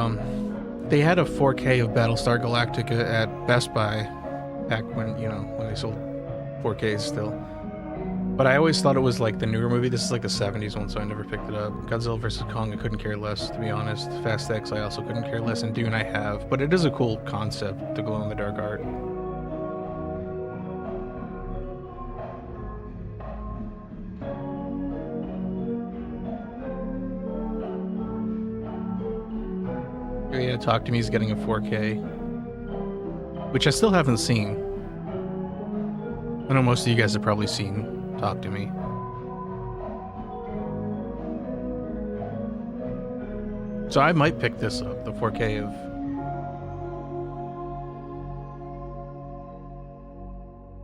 they had a 4K of Battlestar Galactica at Best Buy back when, you know, when they sold 4Ks still. But I always thought it was like the newer movie. This is like the 70s one, so I never picked it up. Godzilla vs. Kong, I couldn't care less, to be honest. Fast X, I also couldn't care less. And Dune, I have. But it is a cool concept, the glow-in-the-dark art. Yeah, Talk to Me is getting a 4K, which I still haven't seen. I know most of you guys have probably seen Talk to Me. So I might pick this up, the 4K of...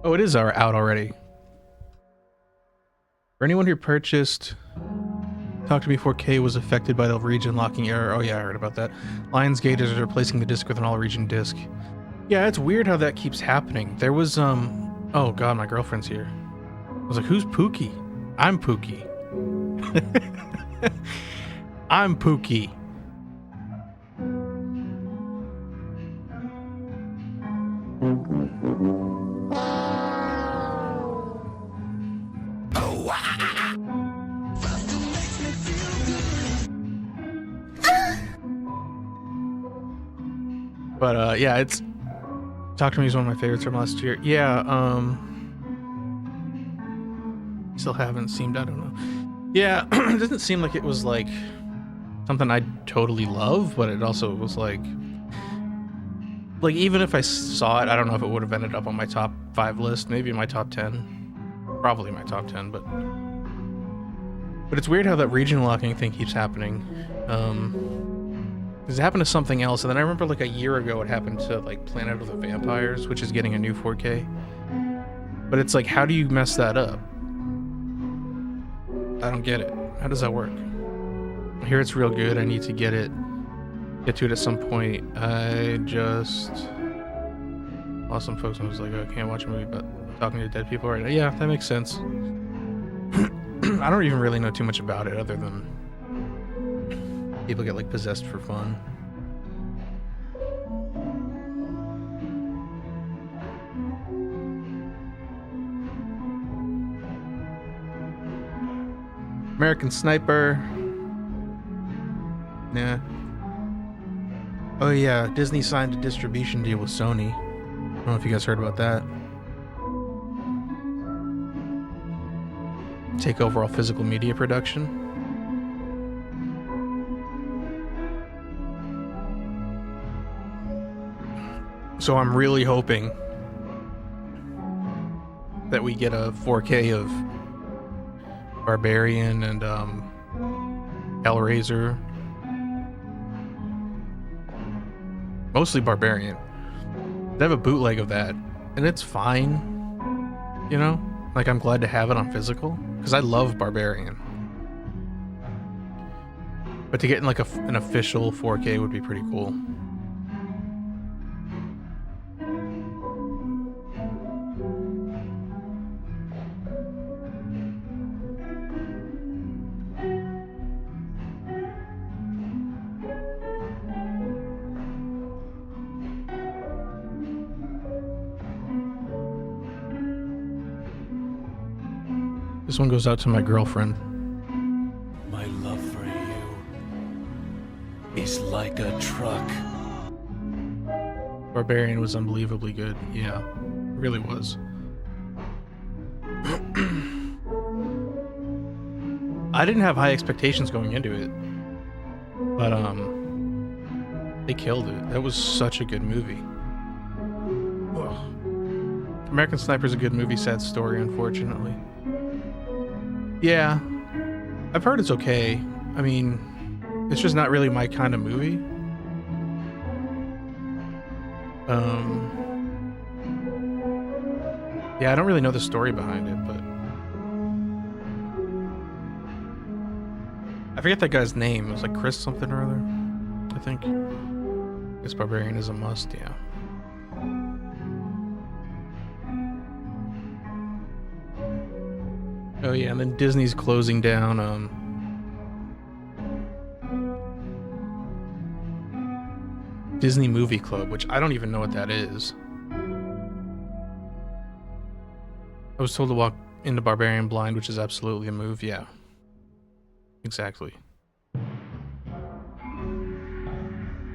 Oh, it is out already. For anyone who purchased Talk to Me 4K was affected by the region locking error. Oh yeah, I heard about that. Lionsgate is replacing the disc with an all-region disc. Yeah, it's weird how that keeps happening. There was, oh god, my girlfriend's here. I was like, who's Pookie? I'm Pookie. I'm Pookie. But yeah, it's Talk to Me is one of my favorites from last year. Yeah, still haven't seemed, I don't know. Yeah, it doesn't seem like it was like something I totally love, but it also was like even if I saw it, I don't know if it would have ended up on my top 5 list, maybe my top 10, probably my top 10, but it's weird how that region locking thing keeps happening. Because it happened to something else, and then I remember like a year ago it happened to like Planet of the Vampires, which is getting a new 4K. But it's like, how do you mess that up? I don't get it. How does that work? I hear it's real good. I need to get to it at some point. I just lost some folks and was like, I can't watch a movie about talking to dead people right now. Yeah, that makes sense. I don't even really know too much about it other than people get like possessed for fun. American Sniper. Nah. Oh yeah, Disney signed a distribution deal with Sony. I don't know if you guys heard about that. Take over all physical media production. So I'm really hoping that we get a 4K of Barbarian and Hellraiser. Mostly Barbarian. They have a bootleg of that, and it's fine. You know? Like, I'm glad to have it on physical, because I love Barbarian. But to get in like an official 4K would be pretty cool. This one goes out to my girlfriend. My love for you is like a truck. Barbarian was unbelievably good. Yeah, it really was. I didn't have high expectations going into it, but they killed it. That was such a good movie. Ugh. American Sniper is a good movie, sad story, unfortunately. Yeah, I've heard it's okay. I mean, it's just not really my kind of movie. Yeah, I don't really know the story behind it, but I forget that guy's name. It was like Chris something or other, I think. This Barbarian is a must, yeah. Oh yeah, and then Disney's closing down Disney Movie Club, which I don't even know what that is. I was told to walk into Barbarian blind, which is absolutely a move, yeah. Exactly.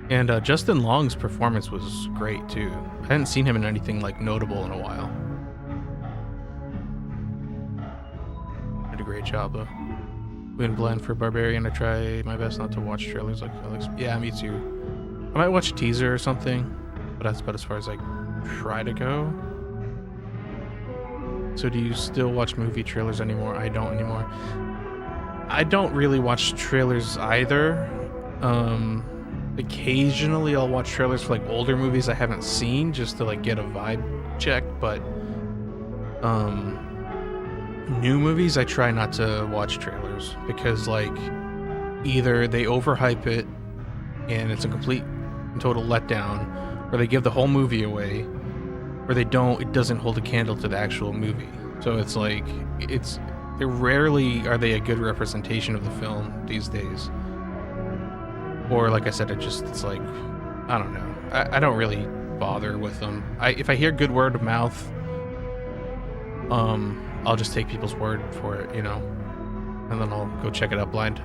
And Justin Long's performance was great too. I hadn't seen him in anything like notable in a while. Did a great job though. When blind for Barbarian, I try my best not to watch trailers like Alex. Yeah, me too. I might watch a teaser or something, but that's about as far as I try to go. So do you still watch movie trailers anymore? I don't anymore. I don't really watch trailers either. Occasionally I'll watch trailers for like older movies I haven't seen just to like get a vibe check, but new movies I try not to watch trailers because like either they overhype it and it's a complete and total letdown, or they give the whole movie away, or they don't, it doesn't hold a candle to the actual movie. So it's like rarely are they a good representation of the film these days. Or like I said, it's like, I don't know. I don't really bother with them. If I hear good word of mouth, I'll just take people's word for it, you know, and then I'll go check it out blind.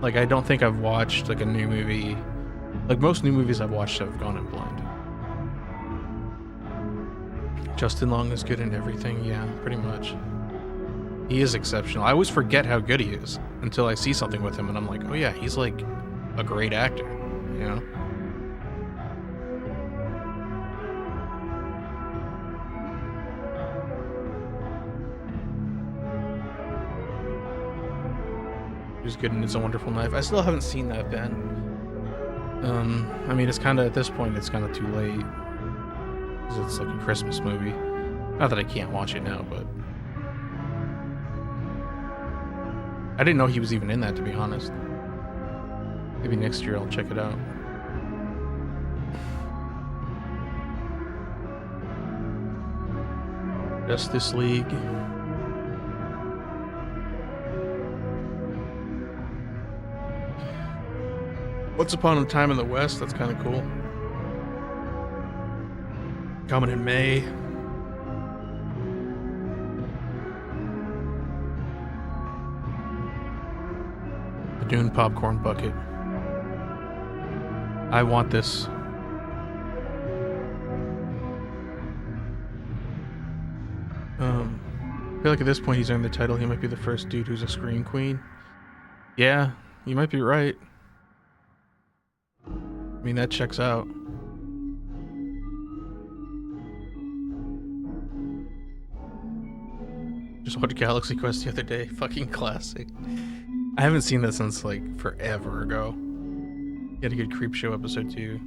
Like I don't think I've watched like a new movie. Like most new movies I've watched have gone in blind. Justin Long is good in everything, yeah, pretty much. He is exceptional. I always forget how good he is until I see something with him and I'm like, oh yeah, he's like a great actor, you know? He's good in It's a Wonderful Knife. I still haven't seen that, Ben. I mean, it's kind of, at this point, it's kind of too late. Because it's like a Christmas movie. Not that I can't watch it now, but... I didn't know he was even in that, to be honest. Maybe next year I'll check it out. Justice League. Once Upon a Time in the West, that's kind of cool. Coming in May. The Dune popcorn bucket. I want this. I feel like at this point he's earned the title. He might be the first dude who's a scream queen. Yeah, you might be right. I mean, that checks out. Just watched Galaxy Quest the other day. Fucking classic. I haven't seen that since like forever ago. He had a good Creepshow episode too.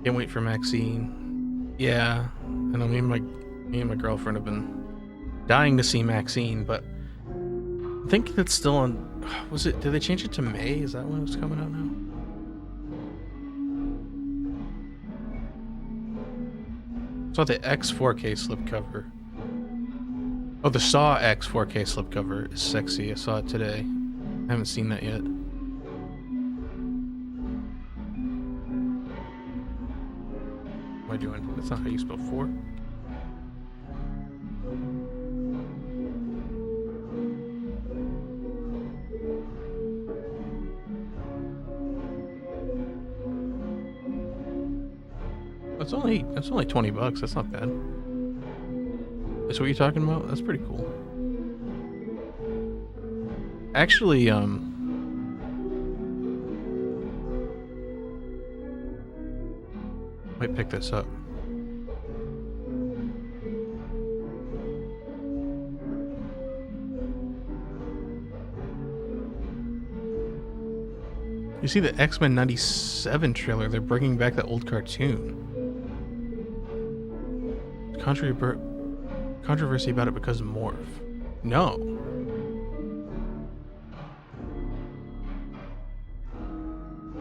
Can't wait for Maxine. Yeah, I know me and my girlfriend have been dying to see Maxine, but I think that's still on. Was it? Did they change it to May? Is that when it's coming out now? I saw the X 4K slipcover. Oh, the Saw X 4K slipcover is sexy. I saw it today. I haven't seen that yet. What am I doing? That's not how you spell 4. That's only $20. That's not bad. That's what you're talking about? That's pretty cool. Actually, might pick this up. You see the X-Men 97 trailer, they're bringing back that old cartoon. Controversy about it because of Morph. No.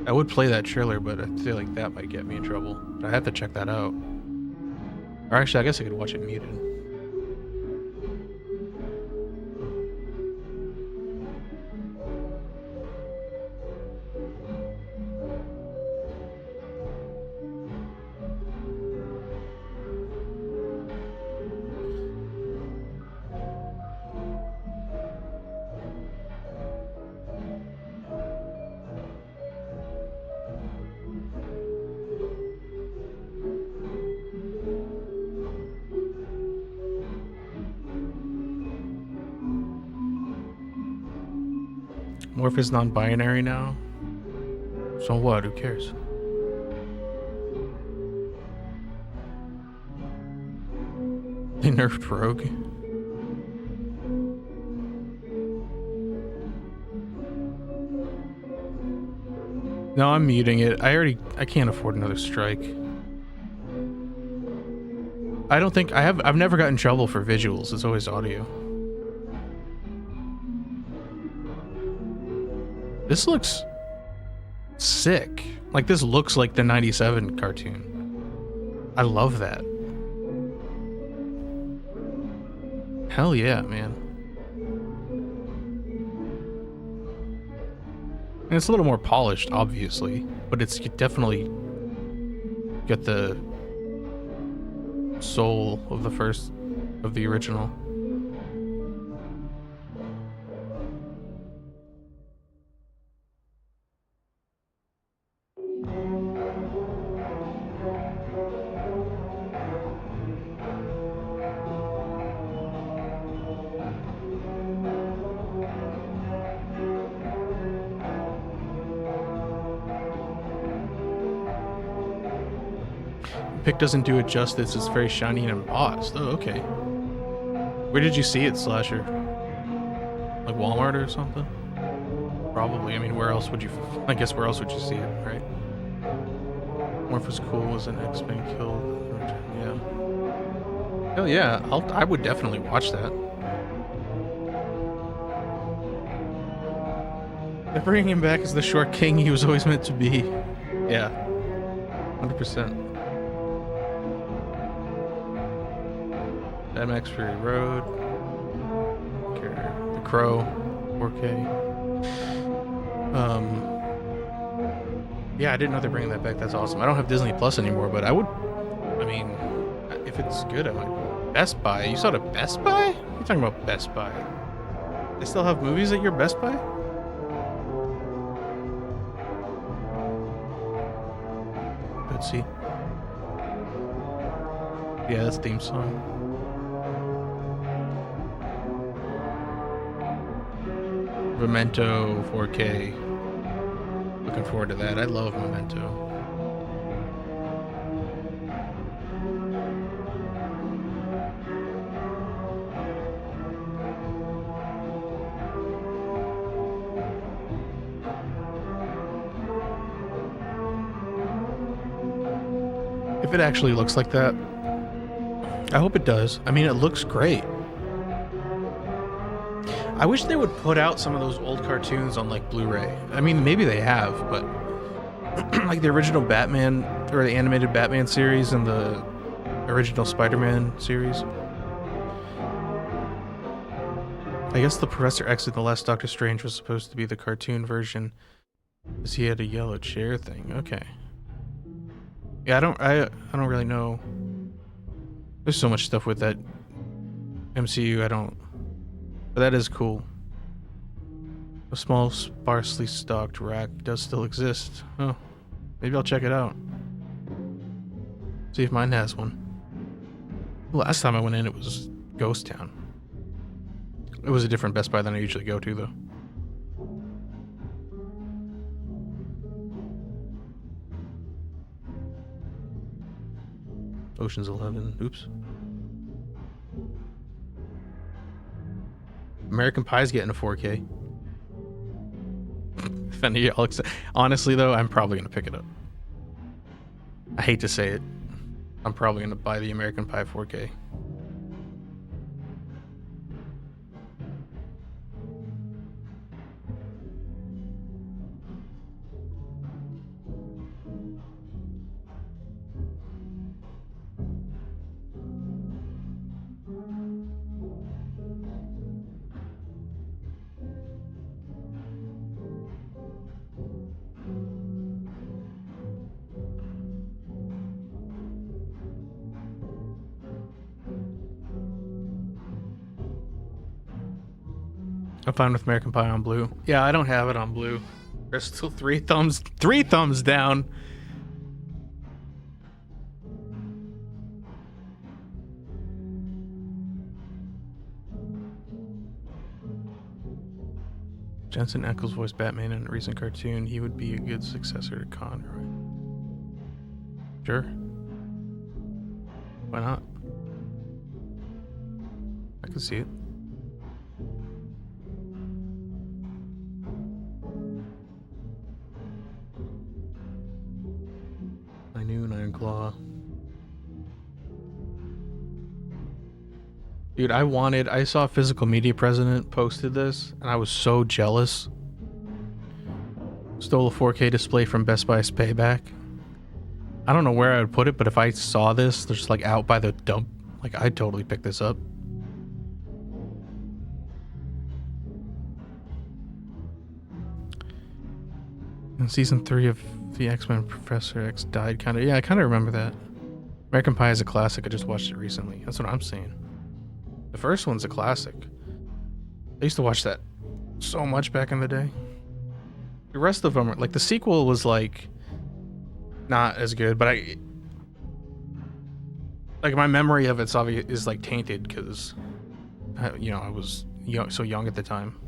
I would play that trailer, but I feel like that might get me in trouble. But I have to check that out. Or actually, I guess I could watch it muted. Morph is non-binary now. So what? Who cares? They nerfed Rogue. No, I'm muting it. I can't afford another strike. I don't think I've never gotten in trouble for visuals. It's always audio. This looks sick. Like, this looks like the 97 cartoon. I love that. Hell yeah, man. And it's a little more polished, obviously, but it's definitely got the soul of the original. Pic doesn't do it justice. It's very shiny and embossed. Oh, okay. Where did you see it, Slasher? Like Walmart or something? Probably. I mean, where else would you... I guess where else would you see it, right? Morph was cool, was an X-Men killed. Yeah. Hell yeah. I would definitely watch that. They're bringing him back as the short king he was always meant to be. Yeah. 100%. Mad Max Fury Road, The Crow, 4K. Yeah, I didn't know they're bringing that back. That's awesome. I don't have Disney Plus anymore, but I mean, if it's good, I might. Best Buy? You saw it at Best Buy? What are you talking about Best Buy? They still have movies at your Best Buy? Let's see. Yeah, that's theme song. Memento 4K. Looking forward to that. I love Memento. If it actually looks like that, I hope it does. I mean, it looks great. I wish they would put out some of those old cartoons on like Blu-ray. I mean, maybe they have, but like the original Batman or the animated Batman series and the original Spider-Man series. I guess the Professor X in the last Doctor Strange was supposed to be the cartoon version, because he had a yellow chair thing. Okay. Yeah, I don't really know. There's so much stuff with that MCU. But that is cool. A small, sparsely stocked rack does still exist. Oh, maybe I'll check it out. See if mine has one. Last time I went in, it was Ghost Town. It was a different Best Buy than I usually go to, though. Ocean's 11. Oops. American Pie's getting a 4K. If any of y'all honestly though, I'm probably gonna pick it up. I hate to say it. I'm probably gonna buy the American Pie 4K. I'm fine with American Pie on blue. Yeah, I don't have it on blue. There's still three thumbs down. Jensen Ackles voiced Batman in a recent cartoon. He would be a good successor to Conroy. Sure. Why not? I can see it. I knew an Iron Claw. Dude, I saw Physical Media President posted this, and I was so jealous. Stole a 4K display from Best Buy's Payback. I don't know where I would put it, but if I saw this, just like out by the dump, like I'd totally pick this up. In season 3 of the X-Men, Professor X died kind of. Yeah, I kind of remember that. American Pie is a classic. I just watched it recently. That's what I'm saying. The first one's a classic. I used to watch that so much back in the day. The rest of them, like the sequel was like not as good, but my memory of it's obvious is like tainted because I was so young at the time.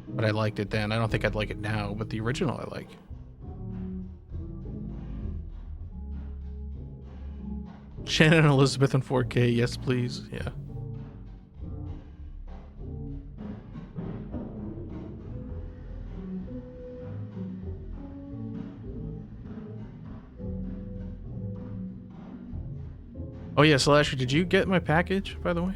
But I liked it then. I don't think I'd like it now, but the original I like. Shannon and Elizabeth in 4K, yes please. Yeah. Oh yeah, Slasher, did you get my package, by the way?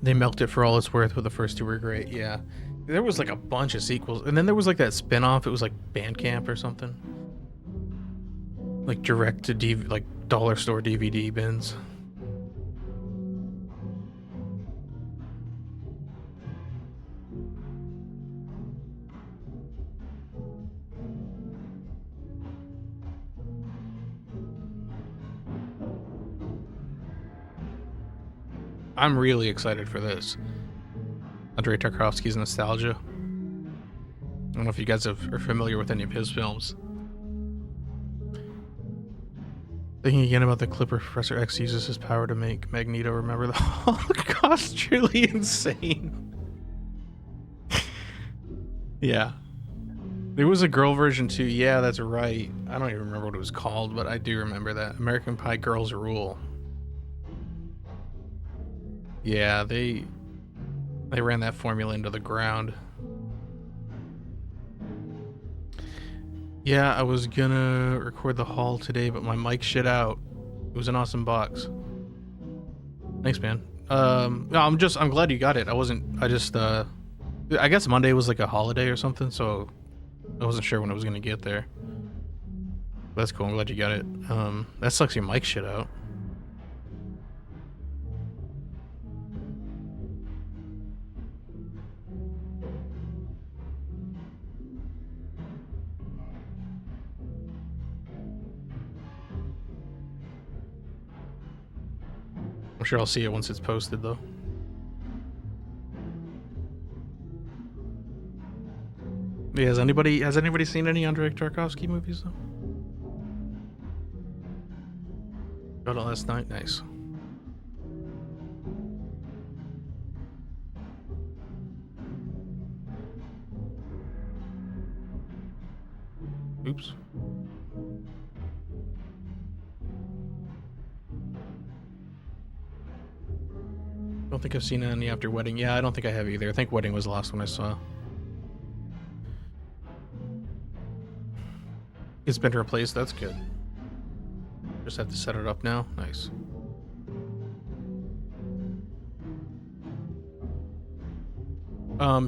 They milked it for all it's worth, but the first two were great. Yeah, there was like a bunch of sequels, and then there was like that spin-off. It was like Bandcamp or something, like direct to DVD, like dollar store DVD bins. I'm really excited for this. Andrei Tarkovsky's Nostalgia. I don't know if you guys are familiar with any of his films. Thinking again about the clip where Professor X uses his power to make Magneto remember the Holocaust. Truly insane. Yeah. There was a girl version too. Yeah, that's right. I don't even remember what it was called, but I do remember that. American Pie Girls Rule. Yeah, they ran that formula into the ground. Yeah, I was gonna record the haul today, but my mic shit out. It was an awesome box. Thanks, man. No, I'm glad you got it. I guess Monday was like a holiday or something, so I wasn't sure when it was gonna get there. But that's cool. I'm glad you got it. That sucks your mic shit out. I'm sure I'll see it once it's posted, though. Yeah, has anybody seen any Andrei Tarkovsky movies, though? Got it last night? Nice. Oops. I don't think I've seen any after Wedding. Yeah, I don't think I have either. I think Wedding was the last one I saw. It's been replaced. That's good. Just have to set it up now. Nice.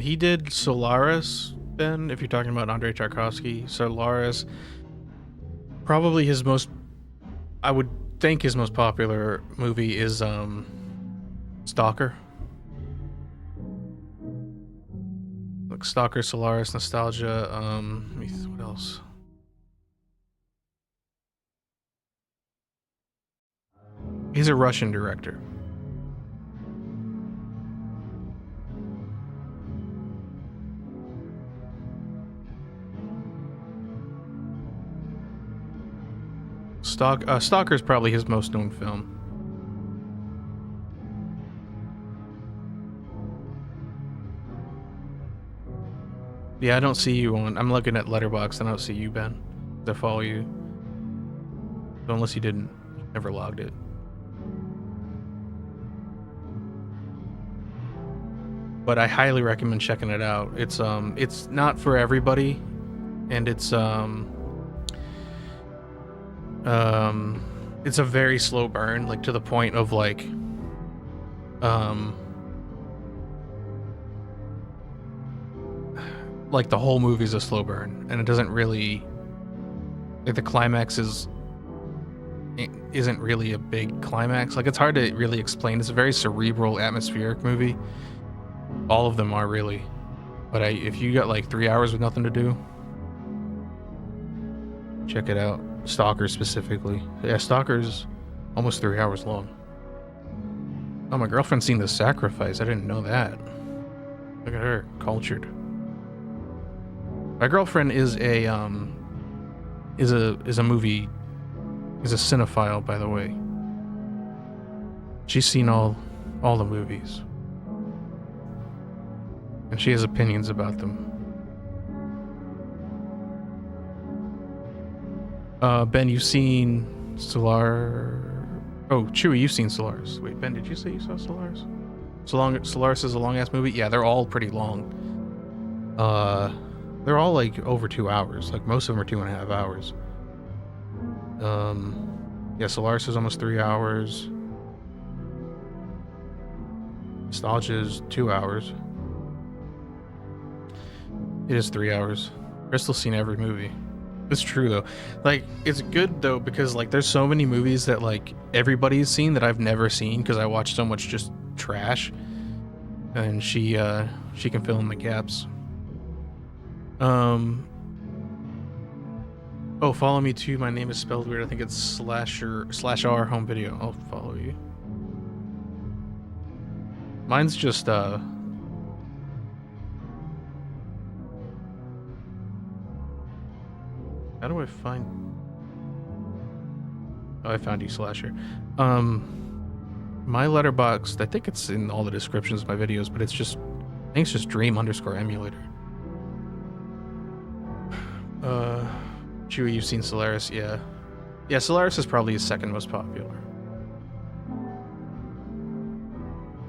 He did Solaris, Ben, if you're talking about Andrei Tarkovsky. Solaris, probably his most, I would think his most popular movie is Stalker. Like Stalker, Solaris, Nostalgia. What else? He's a Russian director. Stalker is probably his most known film. Yeah, I don't see you on. I'm looking at Letterboxd and I don't see you, Ben. I follow you. So unless you didn't, never logged it. But I highly recommend checking it out. It's not for everybody, and it's a very slow burn, like to the point of like the whole movie's a slow burn, and it doesn't really, like, the climax isn't really a big climax. Like, it's hard to really explain. It's a very cerebral, atmospheric movie. All of them are, really. But if you got like 3 hours with nothing to do, check it out. Stalker specifically. Yeah, Stalker's almost 3 hours long. Oh, my girlfriend's seen The Sacrifice. I didn't know that. Look at her, cultured. My girlfriend is a cinephile, by the way. She's seen all the movies. And she has opinions about them. Ben, you've seen Solar... Oh, Chewy, you've seen Solaris. Wait, Ben, did you say you saw Solaris? Solaris is a long-ass movie? Yeah, they're all pretty long. They're all, like, over 2 hours. Like, most of them are 2.5 hours. Yeah, Solaris is almost 3 hours. Nostalgia is 2 hours. It is 3 hours. Crystal's seen every movie. It's true, though. Like, it's good, though, because, like, there's so many movies that, like, everybody's seen that I've never seen because I watch so much just trash. And she can fill in the gaps. Oh, follow me too. My name is spelled weird. I think it's /r home video. I'll follow you. Mine's just how do I find... Oh, I found you, Slasher. My Letterboxd, I think it's in all the descriptions of my videos, but it's just, I think it's just dream_emulator. Chewy, you've seen Solaris, yeah. Yeah, Solaris is probably his second most popular.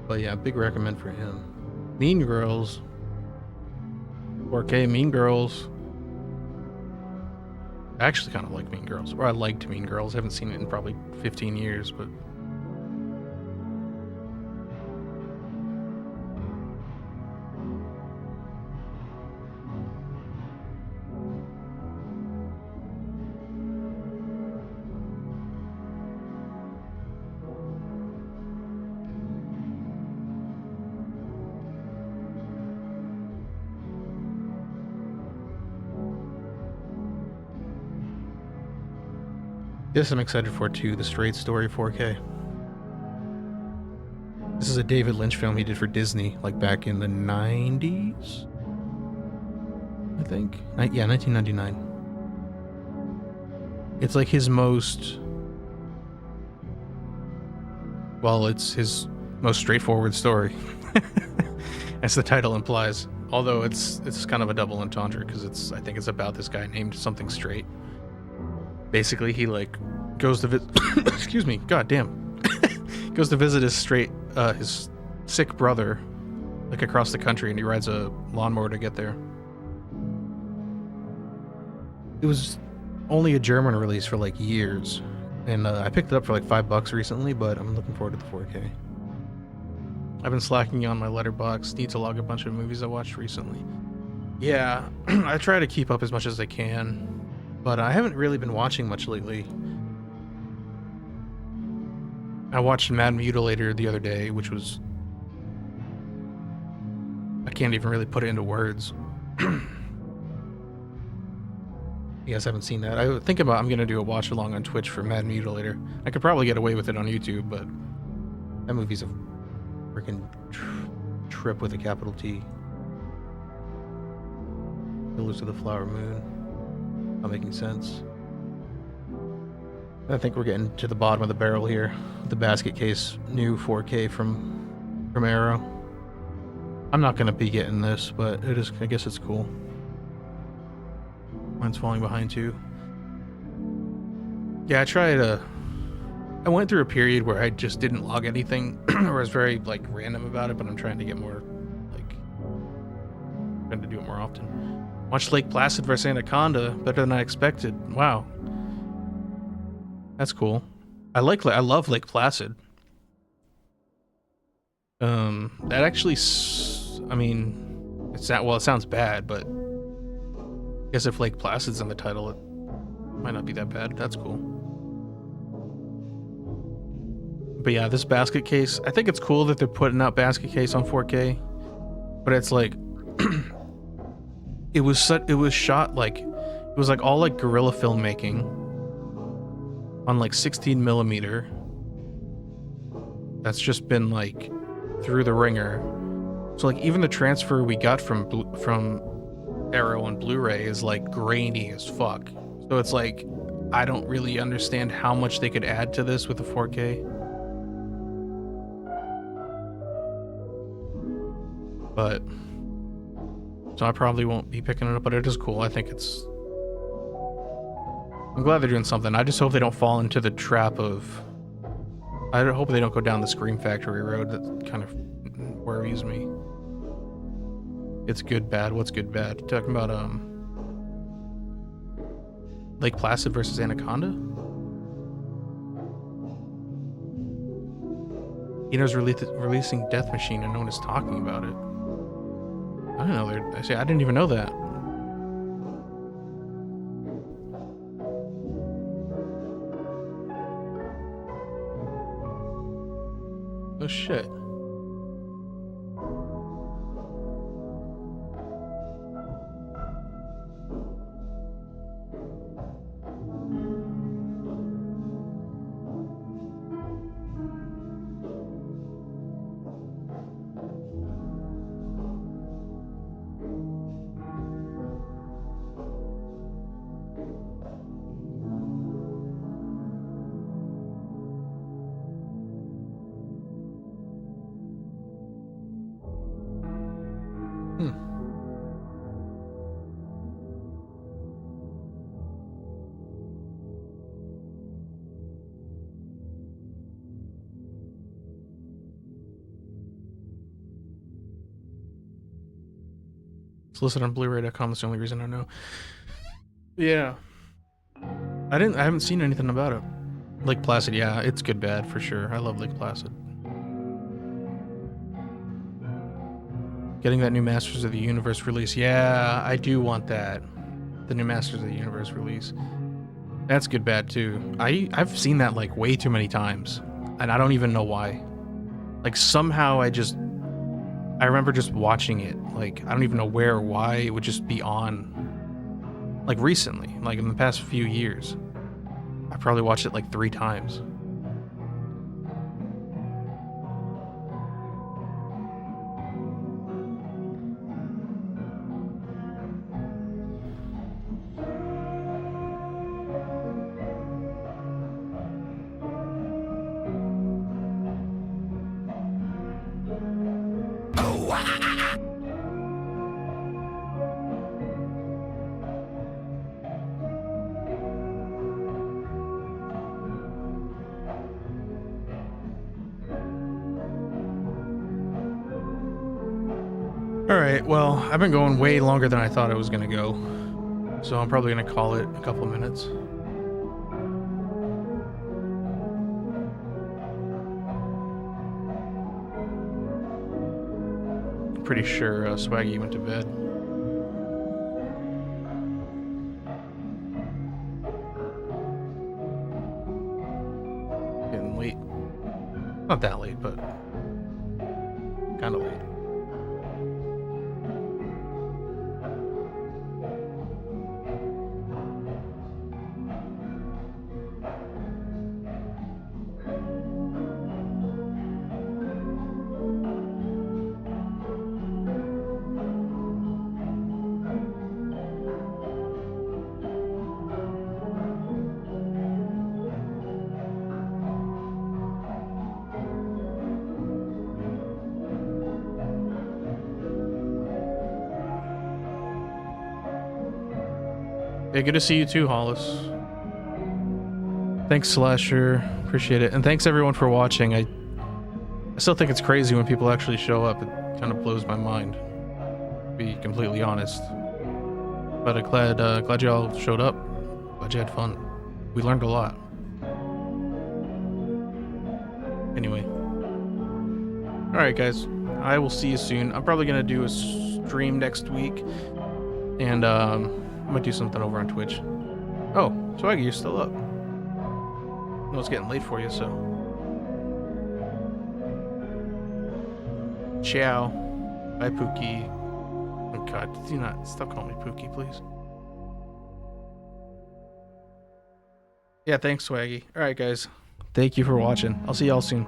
But yeah, big recommend for him. Mean Girls. 4K Mean Girls. I actually kind of like Mean Girls. Or I liked Mean Girls. I haven't seen it in probably 15 years, but... This I'm excited for too, The Straight Story 4K. This is a David Lynch film he did for Disney, like back in the 90s? I think? Yeah, 1999. It's like his most... Well, it's his most straightforward story. As the title implies. Although it's kind of a double entendre, because I think it's about this guy named something Straight. Basically, he like goes to visit. Excuse me, goddamn. Goes to visit his sick brother, like across the country, and he rides a lawnmower to get there. It was only a German release for like years, and I picked it up for like $5 recently, but I'm looking forward to the 4K. I've been slacking on my Letterboxd. Need to log a bunch of movies I watched recently. Yeah, I try to keep up as much as I can. But I haven't really been watching much lately. I watched Mad Mutilator the other day, which was... I can't even really put it into words. You guys haven't seen that? I'm going to do a watch along on Twitch for Mad Mutilator. I could probably get away with it on YouTube, but that movie's a freaking trip with a capital T. Pillars of the Flower Moon. Not making sense. I think we're getting to the bottom of the barrel here. The basket case, new 4K from Arrow. I'm not going to be getting this, but it is. I guess it's cool. Mine's falling behind too. Yeah, I went through a period where I just didn't log anything, or was very like random about it. But I'm trying to get more, trying to do it more often. Watched Lake Placid vs Anaconda, better than I expected. Wow, that's cool. I love Lake Placid. That actually, I mean, it sounds bad, but I guess if Lake Placid's in the title, it might not be that bad. That's cool. But yeah, this basket case, I think it's cool that they're putting out basket case on 4K, but it's like, it was shot like, it was like all like guerrilla filmmaking on like 16 millimeter. That's just been like through the ringer. So like even the transfer we got from Arrow on Blu-ray is like grainy as fuck. So it's like, I don't really understand how much they could add to this with the 4K. But so I probably won't be picking it up, but it is cool. I think I'm glad they're doing something. I just hope they don't fall into the trap of, I hope they don't go down the Scream Factory road. That kind of worries me. It's good, bad. What's good, bad? Talking about Lake Placid versus Anaconda? Eno's releasing Death Machine and no one is talking about it. I don't know. I didn't even know that. Oh shit. It's listed on Blu-ray.com. That's the only reason I know. Yeah, I haven't seen anything about it. Lake Placid, yeah, it's good, bad for sure. I love Lake Placid. Getting that new Masters of the Universe release. Yeah, I do want that. The new Masters of the Universe release. That's good, bad too. I've seen that like way too many times, and I don't even know why. Like somehow I remember just watching it. Like I don't even know where or why it would just be on. Like recently, like in the past few years, I probably watched it like 3 times. Alright, well, I've been going way longer than I thought I was going to go, so I'm probably going to call it a couple minutes. I'm pretty sure Swaggy went to bed. Getting late. Not that late, but kind of late. Yeah, good to see you too, Hollis. Thanks, Slasher. Appreciate it. And thanks everyone for watching. I still think it's crazy when people actually show up. It kind of blows my mind, to be completely honest. But I'm glad y'all showed up. Glad you had fun. We learned a lot. Anyway. Alright guys, I will see you soon. I'm probably going to do a stream next week. And I might do something over on Twitch. Oh, Swaggy, you're still up. I know it's getting late for you, so. Ciao. Bye, Pookie. Oh god, do not stop calling me Pookie, please. Yeah, thanks, Swaggy. Alright, guys. Thank you for watching. I'll see y'all soon.